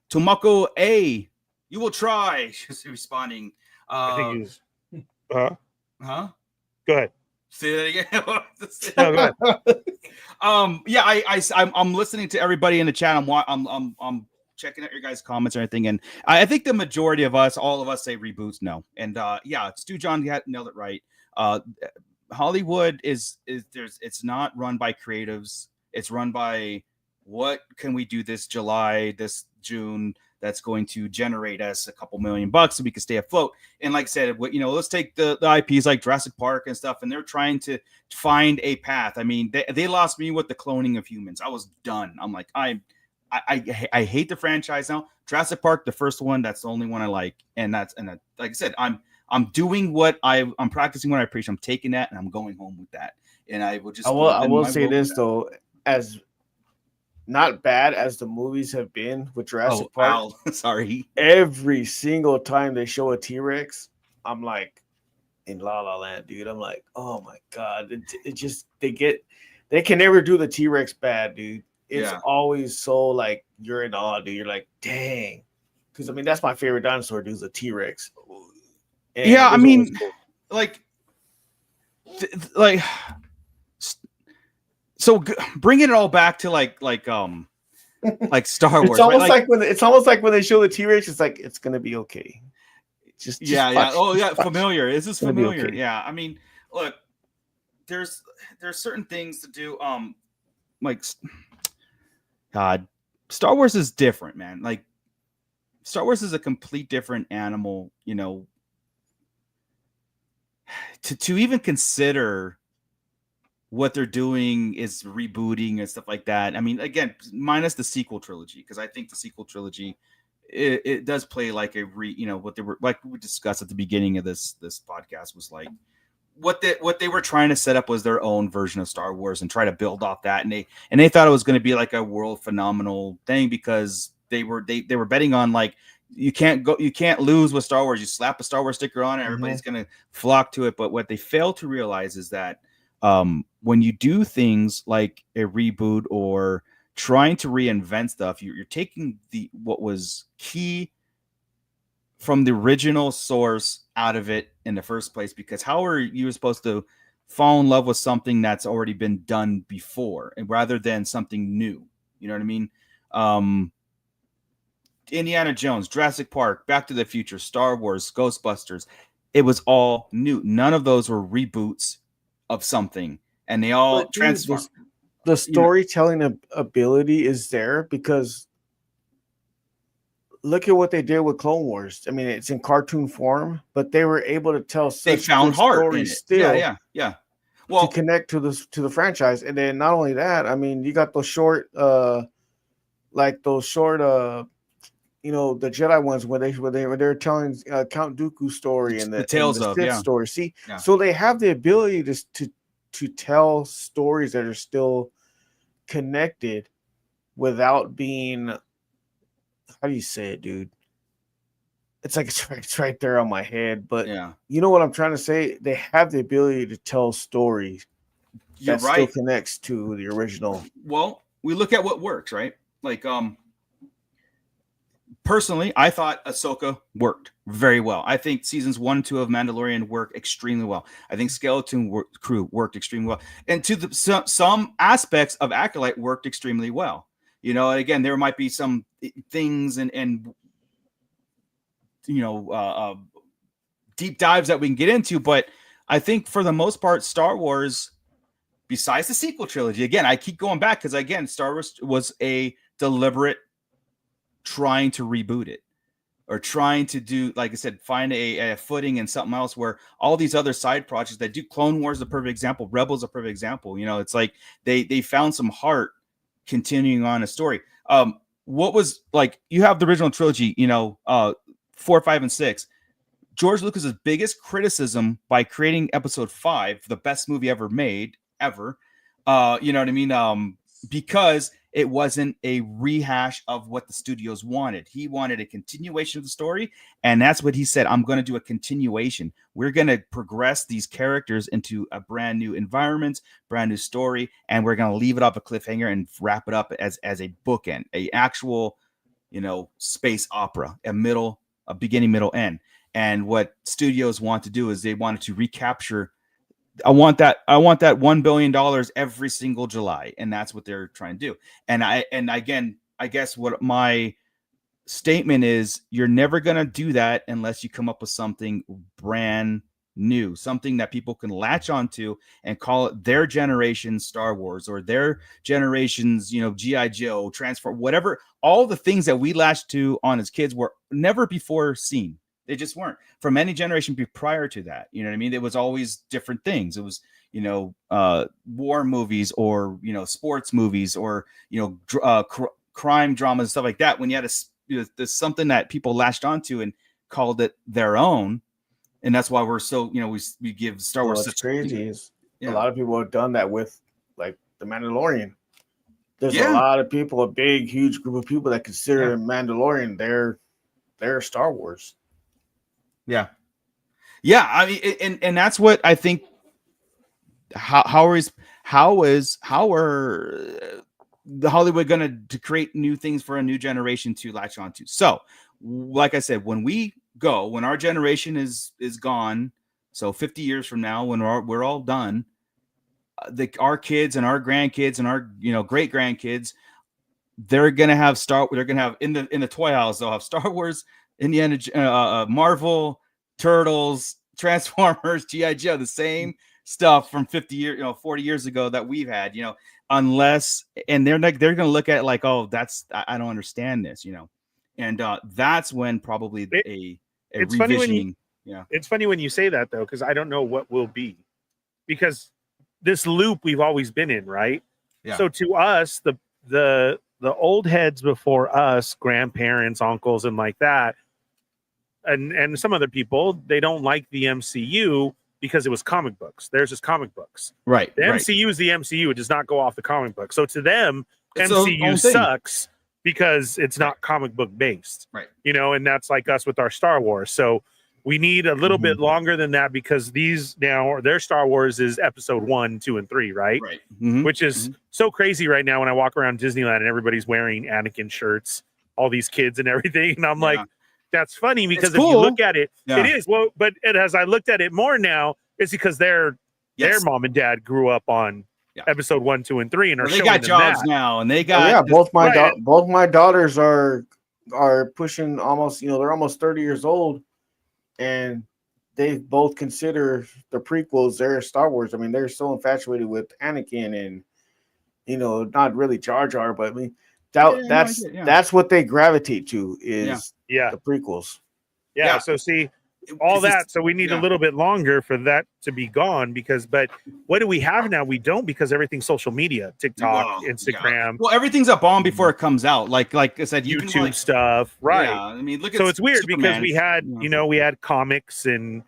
Tomoko A. You will try. She's responding. I think he's. Huh? Go ahead. Say that again. No, go ahead. Yeah, I'm listening to everybody in the chat. I'm checking out your guys' comments and everything, and I think the majority of us, all of us, say reboots no. And yeah, Stu John nailed it right. Hollywood it's not run by creatives. It's run by what can we do this July, this June that's going to generate us a couple $1 million so we can stay afloat. And like I said, you know, let's take the IPs like Jurassic Park and stuff, and they're trying to find a path. I mean, they lost me with the cloning of humans. I was done. I'm like, I hate the franchise now. Jurassic Park, the first one, that's the only one I like, and like I said, I'm doing what I'm practicing what I preach. I'm taking that and I'm going home with that. And I will just. I will say this though, as not bad as the movies have been with Jurassic Park. Sorry. Every single time they show a T-Rex, I'm like, in La La Land, dude. I'm like, oh my god, it just they can never do the T-Rex bad, dude. It's always so like you're in awe, dude. You're like, dang, because I mean that's my favorite dinosaur, dude. Is a T-Rex. And yeah, I mean, cool. like. So bringing it all back to like Star Wars. It's almost like when they show the T-Rex, it's like it's gonna be okay. Just yeah. Oh yeah, familiar. This is familiar. Okay. Yeah, I mean, look, there's certain things to do. Like, God, Star Wars is different, man. Like, Star Wars is a complete different animal. You know, to even consider what they're doing is rebooting and stuff like that. I mean, again, minus the sequel trilogy, because I think the sequel trilogy it does play like what they were like we discussed at the beginning of this podcast was like what they were trying to set up was their own version of Star Wars and try to build off that, and they thought it was going to be like a world phenomenal thing because they were betting on like you can't lose with Star Wars. You slap a Star Wars sticker on it, everybody's going to flock to it. But what they fail to realize is that when you do things like a reboot or trying to reinvent stuff, you're taking what was key from the original source out of it in the first place, because how are you supposed to fall in love with something that's already been done before and rather than something new? You know what I mean? Indiana Jones, Jurassic Park, Back to the Future, Star Wars, Ghostbusters, it was all new. None of those were reboots of something, and they all transform. The storytelling ability is there because look at what they did with Clone Wars. I mean, it's in cartoon form, but they were able to tell such they found heart in it. Still, yeah. Well, to connect to the franchise, and then not only that, I mean, you got those short, the Jedi ones where they're telling Count Dooku's story and the Tales and the of Sith story. See, so they have the ability to tell stories that are still connected without being, how do you say it, dude? It's like it's right there on my head, but you know what I'm trying to say? They have the ability to tell stories that still connects to the original. Well, we look at what works, right? Like personally, I thought Ahsoka worked very well. I think seasons 1 and 2 of Mandalorian work extremely well. I think Skeleton Crew worked extremely well, and some aspects of Acolyte worked extremely well. You know, and again, there might be some things and you know, deep dives that we can get into, but I think for the most part, Star Wars, besides the sequel trilogy, again, I keep going back because again, Star Wars was a deliberate trying to reboot it, or trying to do, like I said, find a footing in something else, where all these other side projects that do. Clone Wars is a perfect example. Rebels a perfect example. You know, it's like they found some heart continuing on a story. What was, like, you have the original trilogy, you know, 4, 5, and 6. George Lucas's biggest criticism by creating Episode 5, the best movie ever made, ever. You know what I mean? Because it wasn't a rehash of what the studios wanted. He wanted a continuation of the story, and that's what he said. I'm going to do a continuation. We're going to progress these characters into a brand new environment, brand new story, and we're going to leave it up a cliffhanger and wrap it up as a bookend, a actual, you know, space opera, a beginning, middle, end. And what studios want to do is they wanted to recapture. I want that $1 billion every single July, and that's what they're trying to do. And again, I guess what my statement is, you're never gonna do that unless you come up with something brand new, something that people can latch onto and call it their generation Star Wars, or their generation's, you know, G.I. Joe, Transform, whatever. All the things that we latched to on as kids were never before seen. They just weren't from any generation prior to that. You know what I mean? It was always different things. It was, you know, war movies, or, you know, sports movies, or, you know, crime dramas and stuff like that. When you had there's something that people latched onto and called it their own. And that's why we're so, you know, we give Star Wars. What's crazy is a lot of people have done that with, like, The Mandalorian. There's a lot of people, a big, huge group of people that consider Mandalorian their Star Wars. Yeah. I mean, and that's what I think. How are the Hollywood going to create new things for a new generation to latch onto? So, like I said, when our generation is gone, so 50 years from now, when we're all done, our kids and our grandkids and our, you know, great grandkids, they're gonna have in the toy house, they'll have Star Wars, Indiana, Marvel, Turtles, Transformers, G.I. Joe, the same stuff from 50 years, you know, 40 years ago that we've had, you know, unless, and they're going to look at it like, oh, I don't understand this, you know, and that's when probably it's revisioning. It's funny when you say that, though, because I don't know what will be, because this loop we've always been in, right? Yeah. So to us, the old heads before us, grandparents, uncles, and like that, and some other people, they don't like the MCU because it was comic books. There's just comic books. Right. The MCU is the MCU. It does not go off the comic book. So to them, it's MCU sucks because it's not comic book based. Right. You know, and that's like us with our Star Wars. So we need a little bit longer than that, because their Star Wars is episode 1, 2, and 3, right? Right. Which is so crazy right now when I walk around Disneyland and everybody's wearing Anakin shirts, all these kids and everything. And I'm like, that's funny, because if you look at it, it is. Well, but as I looked at it more now, it's because their mom and dad grew up on episode 1, 2, and 3, and they got jobs now, and they got both my daughters are pushing almost, you know, they're almost 30 years old, and they both consider the prequels their Star Wars. I mean, they're so infatuated with Anakin, and, you know, not really Jar Jar, but I mean, that's what they gravitate to is the prequels. Yeah. So see all that. So we need a little bit longer for that to be gone, but what do we have now? We don't, because everything's social media, TikTok, Instagram. Well, everything's a bomb before it comes out. Like I said, YouTube stuff. Right. Yeah, I mean, look at so it's weird Superman. Because we had, you know, we had comics and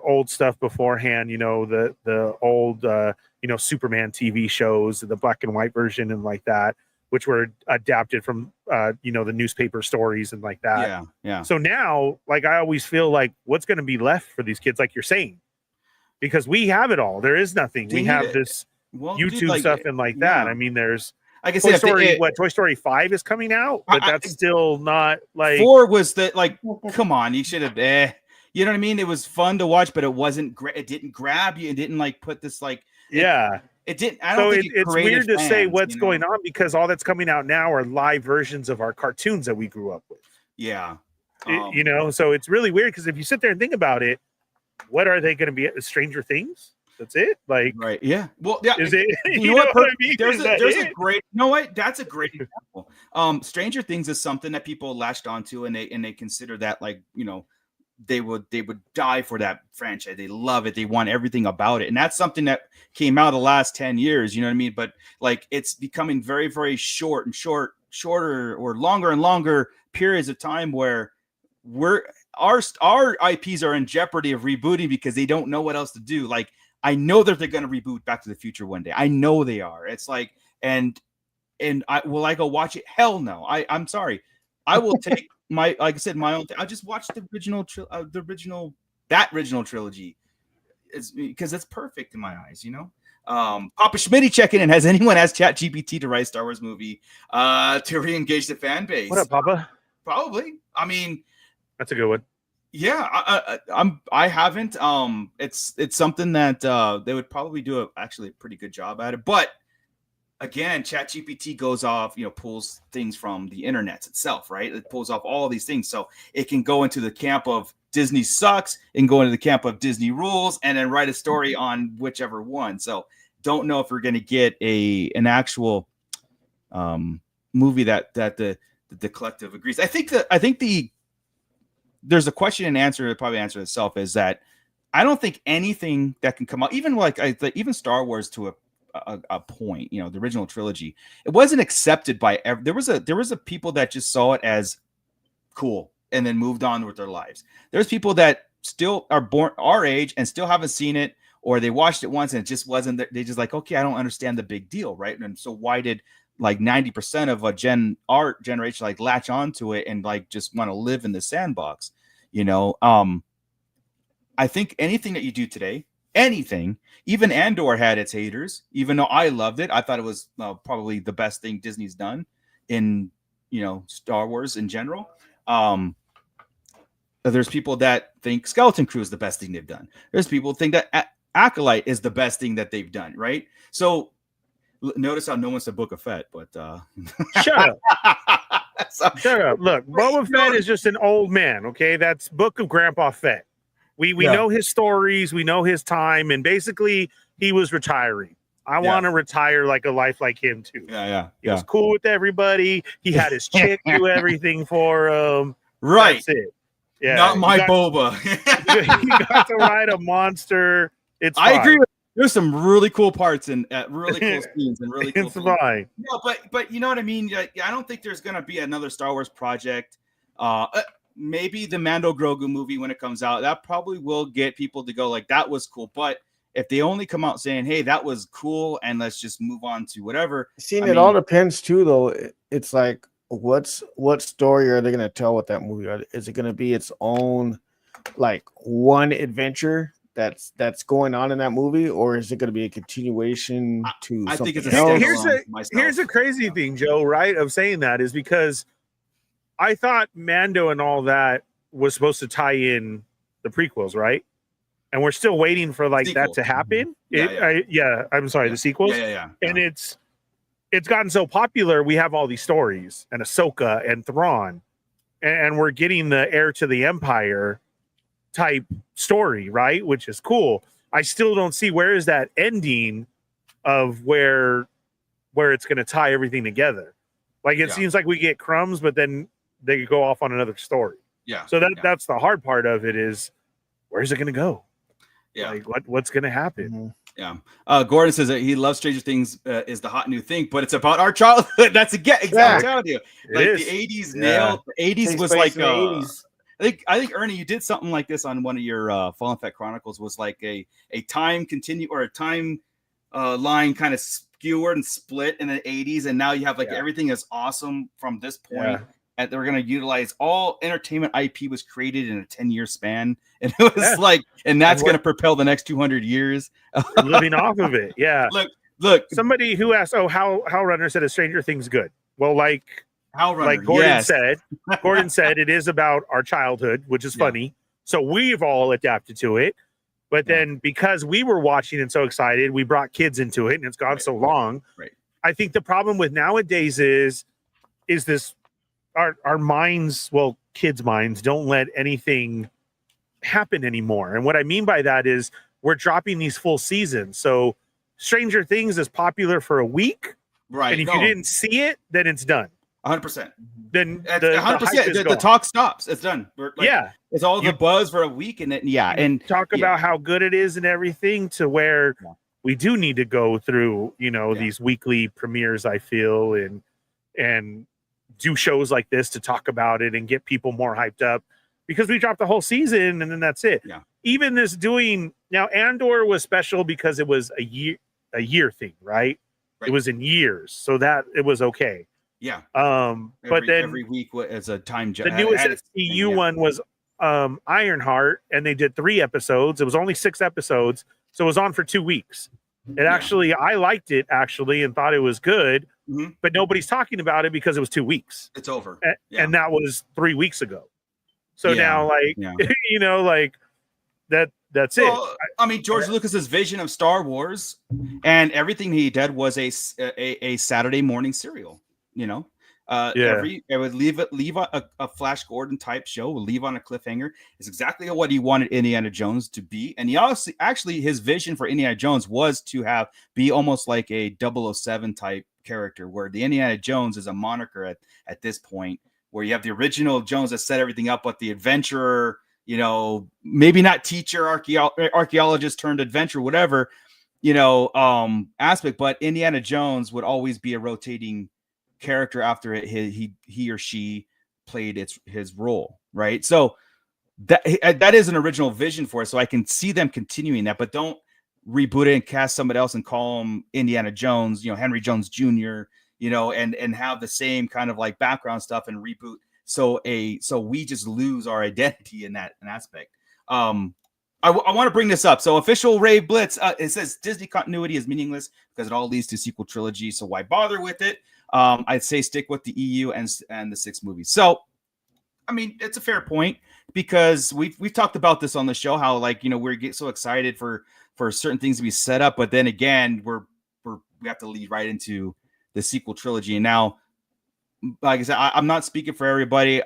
old stuff beforehand, you know, the old, you know, Superman TV shows, the black and white version and like that, which were adapted from, you know, the newspaper stories and like that. Yeah. So now, like, I always feel like what's going to be left for these kids, like you're saying, because we have it all. There is nothing. We have this YouTube stuff and like that. I mean, there's like I Toy said, Story, Toy Story 5 is coming out, but that's still not like 4 was the like. Come on, you should have. You know what I mean? It was fun to watch, but it wasn't. It didn't grab you. It didn't like put this like. It didn't. I don't think it's weird to say what's you know? going on because all that's coming out now are live versions of our cartoons that we grew up with. Yeah, you know, so it's really weird because if you sit there and think about it, what are they going to be? Stranger Things? That's it. Like, right? Yeah. Well, yeah. Is it? You know what I mean? There's a great. You know what? That's a great example. Stranger Things is something that people latched onto, and they consider that like they would die for that franchise. They love it. They want everything about it, and that's something that came out the last 10 years. You know what I mean? But like it's becoming very very shorter or longer and longer periods of time where our IPs are in jeopardy of rebooting because they don't know what else to do. Like I know that they're going to reboot Back to the Future one day. I know they are. It's like and will I go watch it? Hell no. I'm sorry. I will take like I said, my own thing. I just watched the original trilogy. It's because it's perfect in my eyes, Papa Schmitty checking in. Has anyone asked ChatGPT to write a Star Wars movie to re-engage the fan base? What up, Papa? Probably. I mean, that's a good one. Yeah, I haven't. It's something that they would probably do actually a pretty good job at it. But again, ChatGPT goes off, pulls things from the internet itself, right? It pulls off all these things, so it can go into the camp of Disney sucks and go into the camp of Disney rules, and then write a story on whichever one. So don't know if we're going to get an actual movie that the collective agrees. I think there's a question and answer that probably answer itself is that I don't think anything that can come out, even like even Star Wars to a point, the original trilogy, it wasn't accepted by there was a people that just saw it as cool and then moved on with their lives. There's people that still are born our age and still haven't seen it, or they watched it once and it just wasn't they just like, okay, I don't understand the big deal, right? And so why did like 90% of our generation like latch onto it and like just want to live in the sandbox? I think anything that you do today, anything, even Andor had its haters, even though I loved it. I thought it was probably the best thing Disney's done in Star Wars in general. There's people that think Skeleton Crew is the best thing they've done. There's people who think that Acolyte is the best thing that they've done, right? So notice how no one said Book of Fett, but shut up. Shut up. Look, Boba Fett is just an old man, okay? That's Book of Grandpa Fett. We know his stories, we know his time, and basically he was retiring. I want to retire like a life like him too. He was cool with everybody. He had his chick do everything for him. Right. That's it. Yeah. Not my Boba. He got to ride a monster. I agree with you. There's some really cool parts and really cool scenes and really cool. It's fine. No, but you know what I mean? I don't think there's gonna be another Star Wars project. Maybe the Mando Grogu movie when it comes out, that probably will get people to go like, that was cool. But if they only come out saying, hey, that was cool and let's just move on to whatever. It all depends too, though. It's like, what story are they going to tell with that movie? Is it going to be its own like one adventure that's going on in that movie, or is it going to be a continuation to I think it's here's a crazy thing, Joe, right, of saying that is because I thought Mando and all that was supposed to tie in the prequels, right? And we're still waiting for like that to happen. I'm sorry, the sequels. Yeah. And it's gotten so popular. We have all these stories and Ahsoka and Thrawn, and we're getting the heir to the Empire type story, right? Which is cool. I still don't see where is that ending of where it's going to tie everything together. Like it seems like we get crumbs, but then they go off on another story. Yeah. So that's the hard part of it is where's it going to go? Yeah. Like what's going to happen? Mm-hmm. Yeah. Gordon says that he loves Stranger Things is the hot new thing, but it's about our childhood. That's exactly what I'm telling you. Like the 80s nailed. The 80s was like 80s. I think Ernie, you did something like this on one of your Fallen Fett Chronicles. Was like a time continue or a time line kind of skewered and split in the 80s, and now you have like everything is awesome from this point. Yeah. And they're going to utilize all entertainment IP was created in a 10-year span. And it was like, and that's going to propel the next 200 years. Living off of it. Yeah. Look, Look, somebody who asked, "Oh, how Runner said a Stranger Things good." Well, like Gordon yes. said, it is about our childhood, which is Yeah. funny. So we've all adapted to it. But then because we were watching and so excited, we brought kids into it, and it's gone so long. Right. I think the problem with nowadays is this our minds, well, kids' minds don't let anything happen anymore. And what I mean by that is we're dropping these full seasons. So Stranger Things is popular for a week. Right. And if you didn't see it, then it's done. 100%. Then It's the 100%. The talk stops. It's done. Yeah. It's all the buzz for a week, and then and talk about how good it is and everything, to where we do need to go through, these weekly premieres, I feel, and do shows like this to talk about it and get people more hyped up, because we dropped the whole season and then that's it. Yeah. Even this now Andor was special because it was a year thing, right? It was in years, so that it was okay. Yeah. But then every week as a time the newest SCU one was Ironheart, and they did 3 episodes. It was only 6 episodes, so it was on for 2 weeks. I liked it actually and thought it was good, but nobody's talking about it because it was 2 weeks. It's over. And that was 3 weeks ago. So now, that's it. I mean, George Lucas's vision of Star Wars and everything he did was a Saturday morning serial. It would leave a Flash Gordon type show, would leave on a cliffhanger. It's exactly what he wanted Indiana Jones to be. And he also, actually, his vision for Indiana Jones was to be almost like a 007 type character, where the Indiana Jones is a moniker at this point, where you have the original Jones that set everything up, but the adventurer, maybe not teacher, archaeologist turned adventurer, whatever, aspect, but Indiana Jones would always be a rotating character after he or she played his role, right? So that is an original vision for it. So I can see them continuing that, but don't reboot it and cast somebody else and call him Indiana Jones, Henry Jones Jr., and have the same kind of like background stuff and reboot. So we just lose our identity in that aspect. I want to bring this up. So official Rave Blitz, it says Disney continuity is meaningless because it all leads to sequel trilogy. So why bother with it? I'd say stick with the EU and the 6 movies. So, I mean, it's a fair point, because we've talked about this on the show, how we get so excited for certain things to be set up, but then again, we have to lead right into the sequel trilogy. And now, like I said, I'm not speaking for everybody.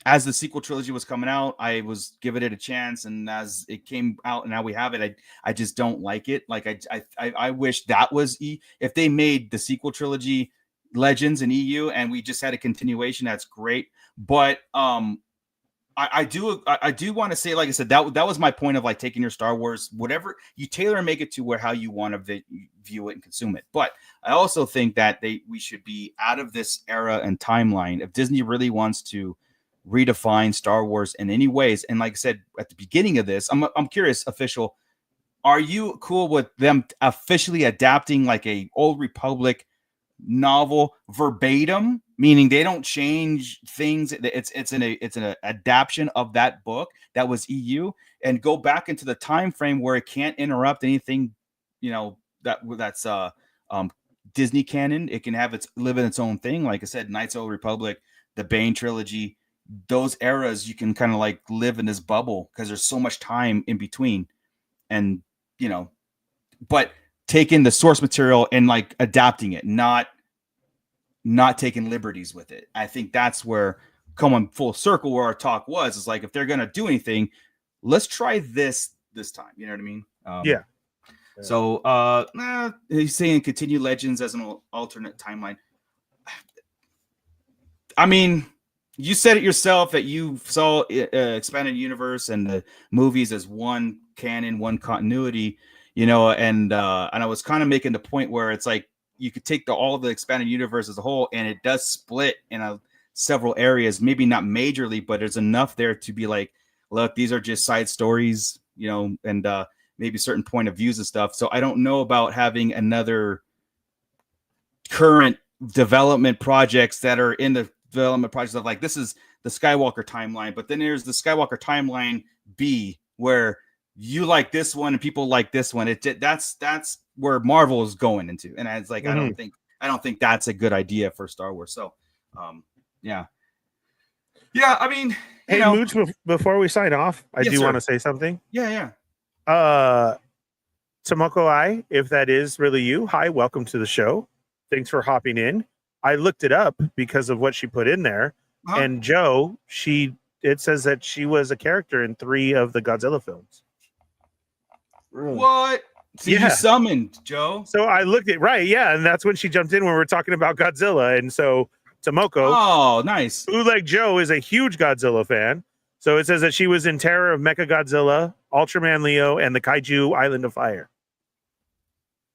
As the sequel trilogy was coming out, I was giving it a chance, and as it came out and now we have it, I just don't like it. Like I wish that was if they made the sequel trilogy Legends in EU and we just had a continuation, that's great. But I do want to say, like I said, that was my point of like taking your Star Wars, whatever you tailor and make it to how you want to view it and consume it. But I also think that we should be out of this era and timeline. If Disney really wants to redefine Star Wars in any ways, and like I said at the beginning of this, I'm curious, official, are you cool with them officially adapting like a Old Republic novel verbatim, meaning they don't change things? It's an adaptation of that book that was EU, and go back into the time frame where it can't interrupt anything, that's Disney canon. It can live in its own thing. Like I said, Knights of the Old Republic, the Bane trilogy, those eras, you can kind of like live in this bubble because there's so much time in between. And but taking the source material and like adapting it, not taking liberties with it. I think that's where, coming full circle, where our talk was, like, if they're gonna do anything, let's try this time. You know what I mean? Yeah. So he's saying continue Legends as an alternate timeline. I mean, you said it yourself that you saw expanded universe and the movies as one canon, one continuity, and I was kind of making the point where it's like you could take all of the expanded universe as a whole, and it does split in several areas, maybe not majorly, but there's enough there to be like, look, these are just side stories, and maybe certain point of views and stuff. So I don't know about having another current development projects that are in the development projects of like, this is the Skywalker timeline, but then there's the Skywalker timeline B, where you like this one and people like this one. That's where Marvel is going into, and it's like I don't think that's a good idea for Star Wars. So, yeah. I mean, hey, Mooch, before we sign off, I do want to say something. Yeah. Tomoko Ai, if that is really you, hi, welcome to the show. Thanks for hopping in. I looked it up because of what she put in there, and Joe, it says that she was a character in 3 of the Godzilla films. Really? What? So you summoned Joe? So I looked at and that's when she jumped in when we were talking about Godzilla, and so Tomoko, oh nice, Bootleg Joe is a huge Godzilla fan. So it says that she was in Terror of Mechagodzilla, Ultraman Leo, and the Kaiju Island of Fire.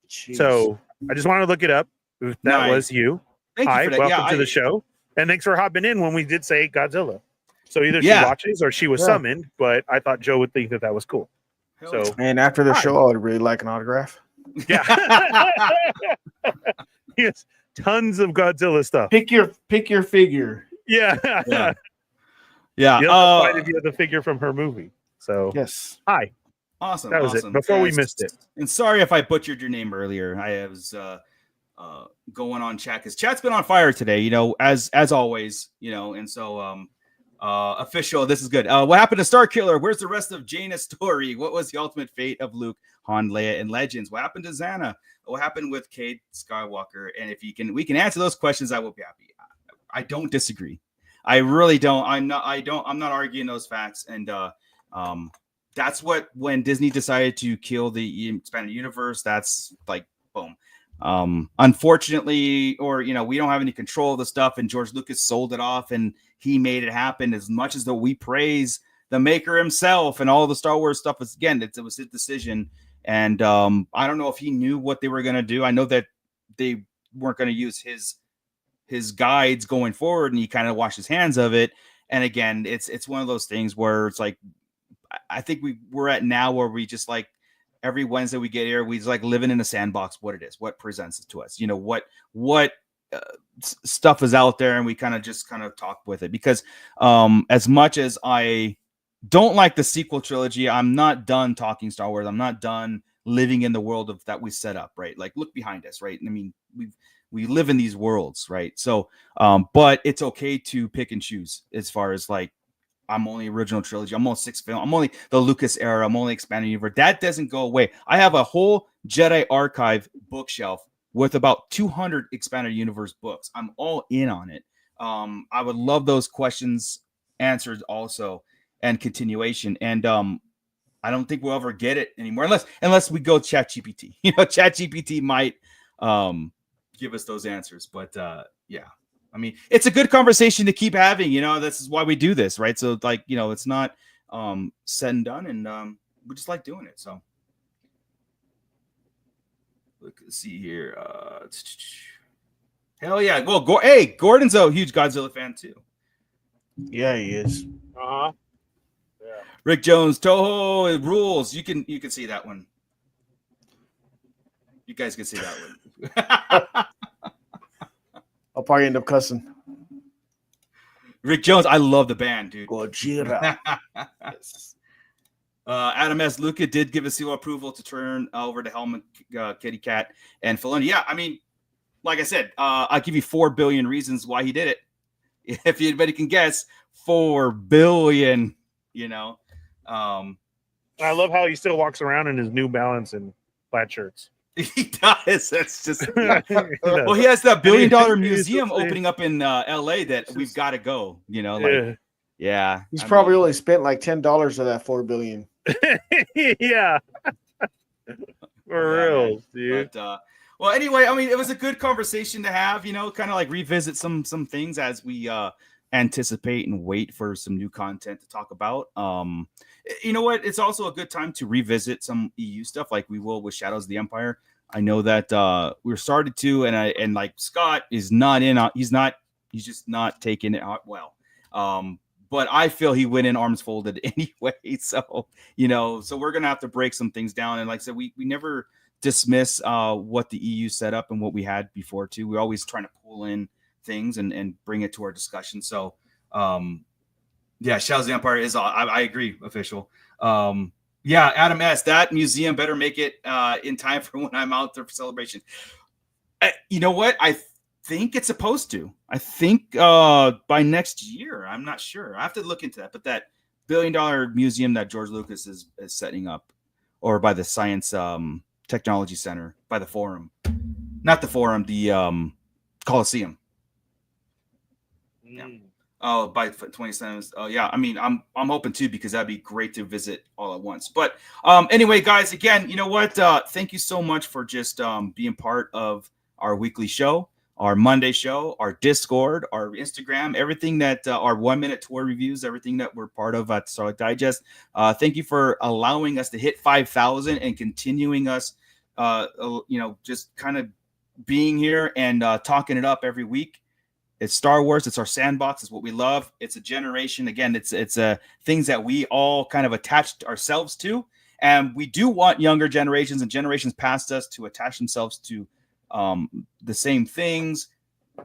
Jeez. So I just wanted to look it up. If that was you. Thank you for that. Welcome to the show, and thanks for hopping in when we did say Godzilla. So either she watches or she was summoned, but I thought Joe would think that was cool. So, and after the show, I would really like an autograph. Yeah. Yes, tons of Godzilla stuff. Pick your figure. Yeah. Yeah. You'll find if you have the figure from her movie. So yes. Hi. Awesome. That was it. Before we missed it. And sorry if I butchered your name earlier. I was going on chat because chat's been on fire today, as always, and so official, this is good. What happened to Starkiller? Where's the rest of Jaina's story? What was the ultimate fate of Luke, Han, Leia, and Legends? What happened to Xana? What happened with Cade Skywalker? And if we can answer those questions, I will be happy. I don't disagree. I really don't. I'm not arguing those facts. And that's when Disney decided to kill the expanded universe, that's like boom. Unfortunately, or we don't have any control of the stuff, and George Lucas sold it off and he made it happen. As much as though we praise the maker himself and all the Star Wars stuff, it was his decision. And I don't know if he knew what they were going to do. I know that they weren't going to use his guides going forward, and he kind of washed his hands of it. And again, it's one of those things where it's like, I think we're at now where we just like every Wednesday we get here, we just like living in a sandbox, what it is, what presents it to us, what stuff is out there, and we kind of talk with it. Because as much as I don't like the sequel trilogy, I'm not done talking Star Wars. I'm not done living in the world that we set up, right? Like, look behind us, right? I mean, we live in these worlds, right? So, but it's okay to pick and choose as far as like, I'm only original trilogy. I'm only 6 film. I'm only the Lucas era. I'm only expanded universe. That doesn't go away. I have a whole Jedi archive bookshelf with about 200 expanded universe books. I'm all in on it. I would love those questions answered also, and continuation. And I don't think we'll ever get it anymore unless we go ChatGPT. ChatGPT might give us those answers. But yeah. I mean, it's a good conversation to keep having, this is why we do this, right? So like, it's not said and done, and we just like doing it. So let's see here. Hell yeah. Well, Gordon's a huge Godzilla fan too. Yeah, he is. Uh-huh. Yeah. Rick Jones, Toho, it rules. You can see that one. You guys can see that one. I'll probably end up cussing. Rick Jones, I love the band, dude. Gojira. Yes. Adam S. Luca did give a seal approval to turn over to Helmet, Kitty Cat, and Filoni. Yeah, I mean, like I said, I'll give you 4 billion reasons why he did it. If anybody can guess, 4 billion, I love how he still walks around in his New Balance and plaid shirts. He does. That's just well, he has that $1 billion museum opening up in LA that we've got to go. Yeah. He's probably only spent like $10 of that 4 billion. Yeah. For real, dude. But, well, anyway, I mean, it was a good conversation to have. Kind of like revisit some things as we anticipate and wait for some new content to talk about. You know what? It's also a good time to revisit some EU stuff, like we will with Shadows of the Empire. I know that we're started to, and like Scott is not in. He's just not taking it out well. But I feel he went in arms folded anyway. So so we're gonna have to break some things down. And like I said, we never dismiss what the EU set up and what we had before too. We're always trying to pull in things and bring it to our discussion. So yeah, Shadows of the Empire is I agree, official. Yeah, Adam S. That museum better make it in time for when I'm out there for celebration. You know what? I think it's supposed to. I think by next year. I'm not sure. I have to look into that. But that $1 billion museum that George Lucas is setting up, or by the Science Technology Center, by the Forum, not the Forum, the Coliseum. Yeah. Oh, by 27. Oh, yeah. I mean, I'm hoping too, because that'd be great to visit all at once. But anyway, guys, again, you know what? Thank you so much for just being part of our weekly show, our Monday show, our Discord, our Instagram, everything that our 1 minute tour reviews, everything that we're part of at Starlight Digest. Thank you for allowing us to hit 5,000 and continuing us, just kind of being here and talking it up every week. It's Star Wars. It's our sandbox. It's what we love. It's a generation. Again, it's things that we all kind of attached ourselves to. And we do want younger generations and generations past us to attach themselves to the same things.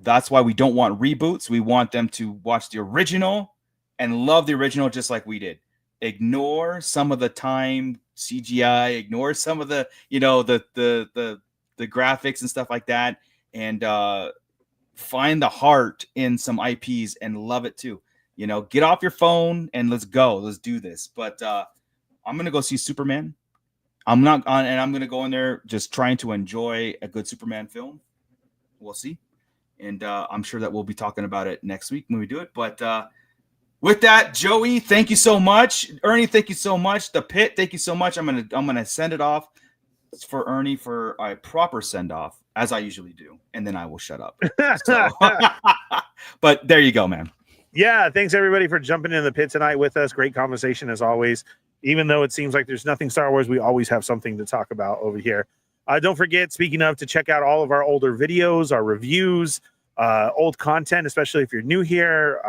That's why we don't want reboots. We want them to watch the original and love the original just like we did. Ignore some of the time CGI, ignore some of the, the graphics and stuff like that. And find the heart in some IPs and love it too. Get off your phone and let's go. Let's do this. But I'm going to go see Superman. I'm going to go in there just trying to enjoy a good Superman film. We'll see. And I'm sure that we'll be talking about it next week when we do it. But with that, Joey, thank you so much. Ernie, thank you so much. The Pit, thank you so much. I'm gonna send it off for Ernie for a proper send off, as I usually do, and then I will shut up. So, but there you go, man. Yeah, thanks everybody for jumping in the pit tonight with us. Great conversation as always. Even though it seems like there's nothing Star Wars, we always have something to talk about over here. Don't forget, speaking of, to check out all of our older videos, our reviews, old content, especially if you're new here.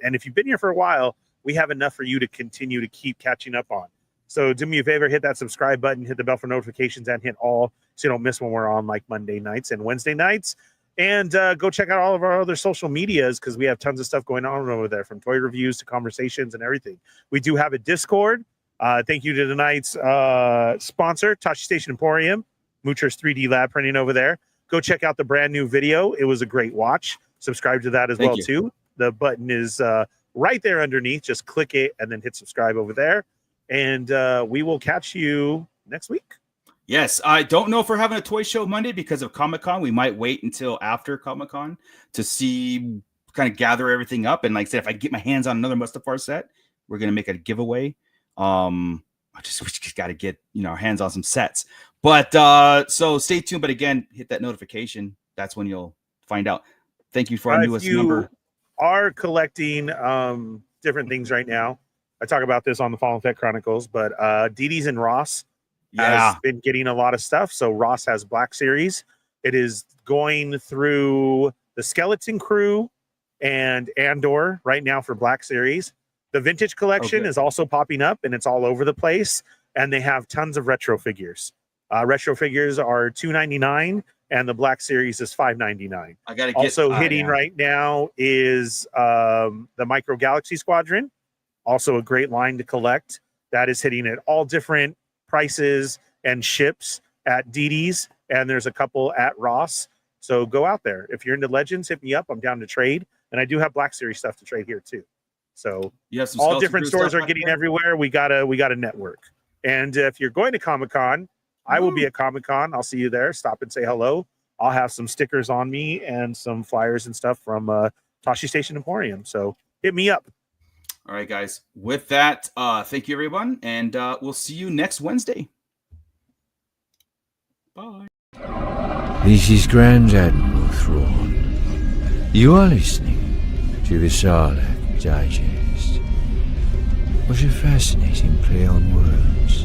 And if you've been here for a while, we have enough for you to continue to keep catching up on. So do me a favor, hit that subscribe button, hit the bell for notifications, and hit all so you don't miss when we're on like Monday nights and Wednesday nights. And go check out all of our other social medias, because we have tons of stuff going on over there, from toy reviews to conversations and everything. We do have a Discord. Thank you to tonight's sponsor, Tosche Station Emporium, Moocher's 3D lab printing over there. Go check out the brand new video. It was a great watch. Subscribe to that as well too. The button is right there underneath. Just click it and then hit subscribe over there. And we will catch you next week. Yes, I don't know if we're having a toy show Monday because of Comic-Con. We might wait until after Comic-Con to see, kind of gather everything up. And like I said, if I get my hands on another Mustafar set, we're going to make a giveaway. We just got to get, our hands on some sets. But so stay tuned. But again, hit that notification. That's when you'll find out. Thank you for our newest member. Are collecting different things right now. I talk about this on the Fallen Fett Chronicles, but DD's and Ross has been getting a lot of stuff. So Ross has Black Series. It is going through the Skeleton Crew and Andor right now for Black Series. The Vintage Collection is also popping up, and it's all over the place. And they have tons of retro figures. Retro figures are $2.99, and the Black Series is $5.99. I gotta get also hitting right now is the Micro Galaxy Squadron. Also a great line to collect. That is hitting at all different prices and ships at DD's, and there's a couple at Ross. So go out there. If you're into Legends, hit me up. I'm down to trade. And I do have Black Series stuff to trade here too. So all different stores are getting everywhere. We got a network. And if you're going to Comic-Con, I will be at Comic-Con. I'll see you there. Stop and say hello. I'll have some stickers on me and some flyers and stuff from Tosche Station Emporium. So hit me up. All right, guys. With that, thank you, everyone. And we'll see you next Wednesday. Bye. This is Grand Admiral Thrawn. You are listening to the Sarlacc Digest. What a fascinating play on words.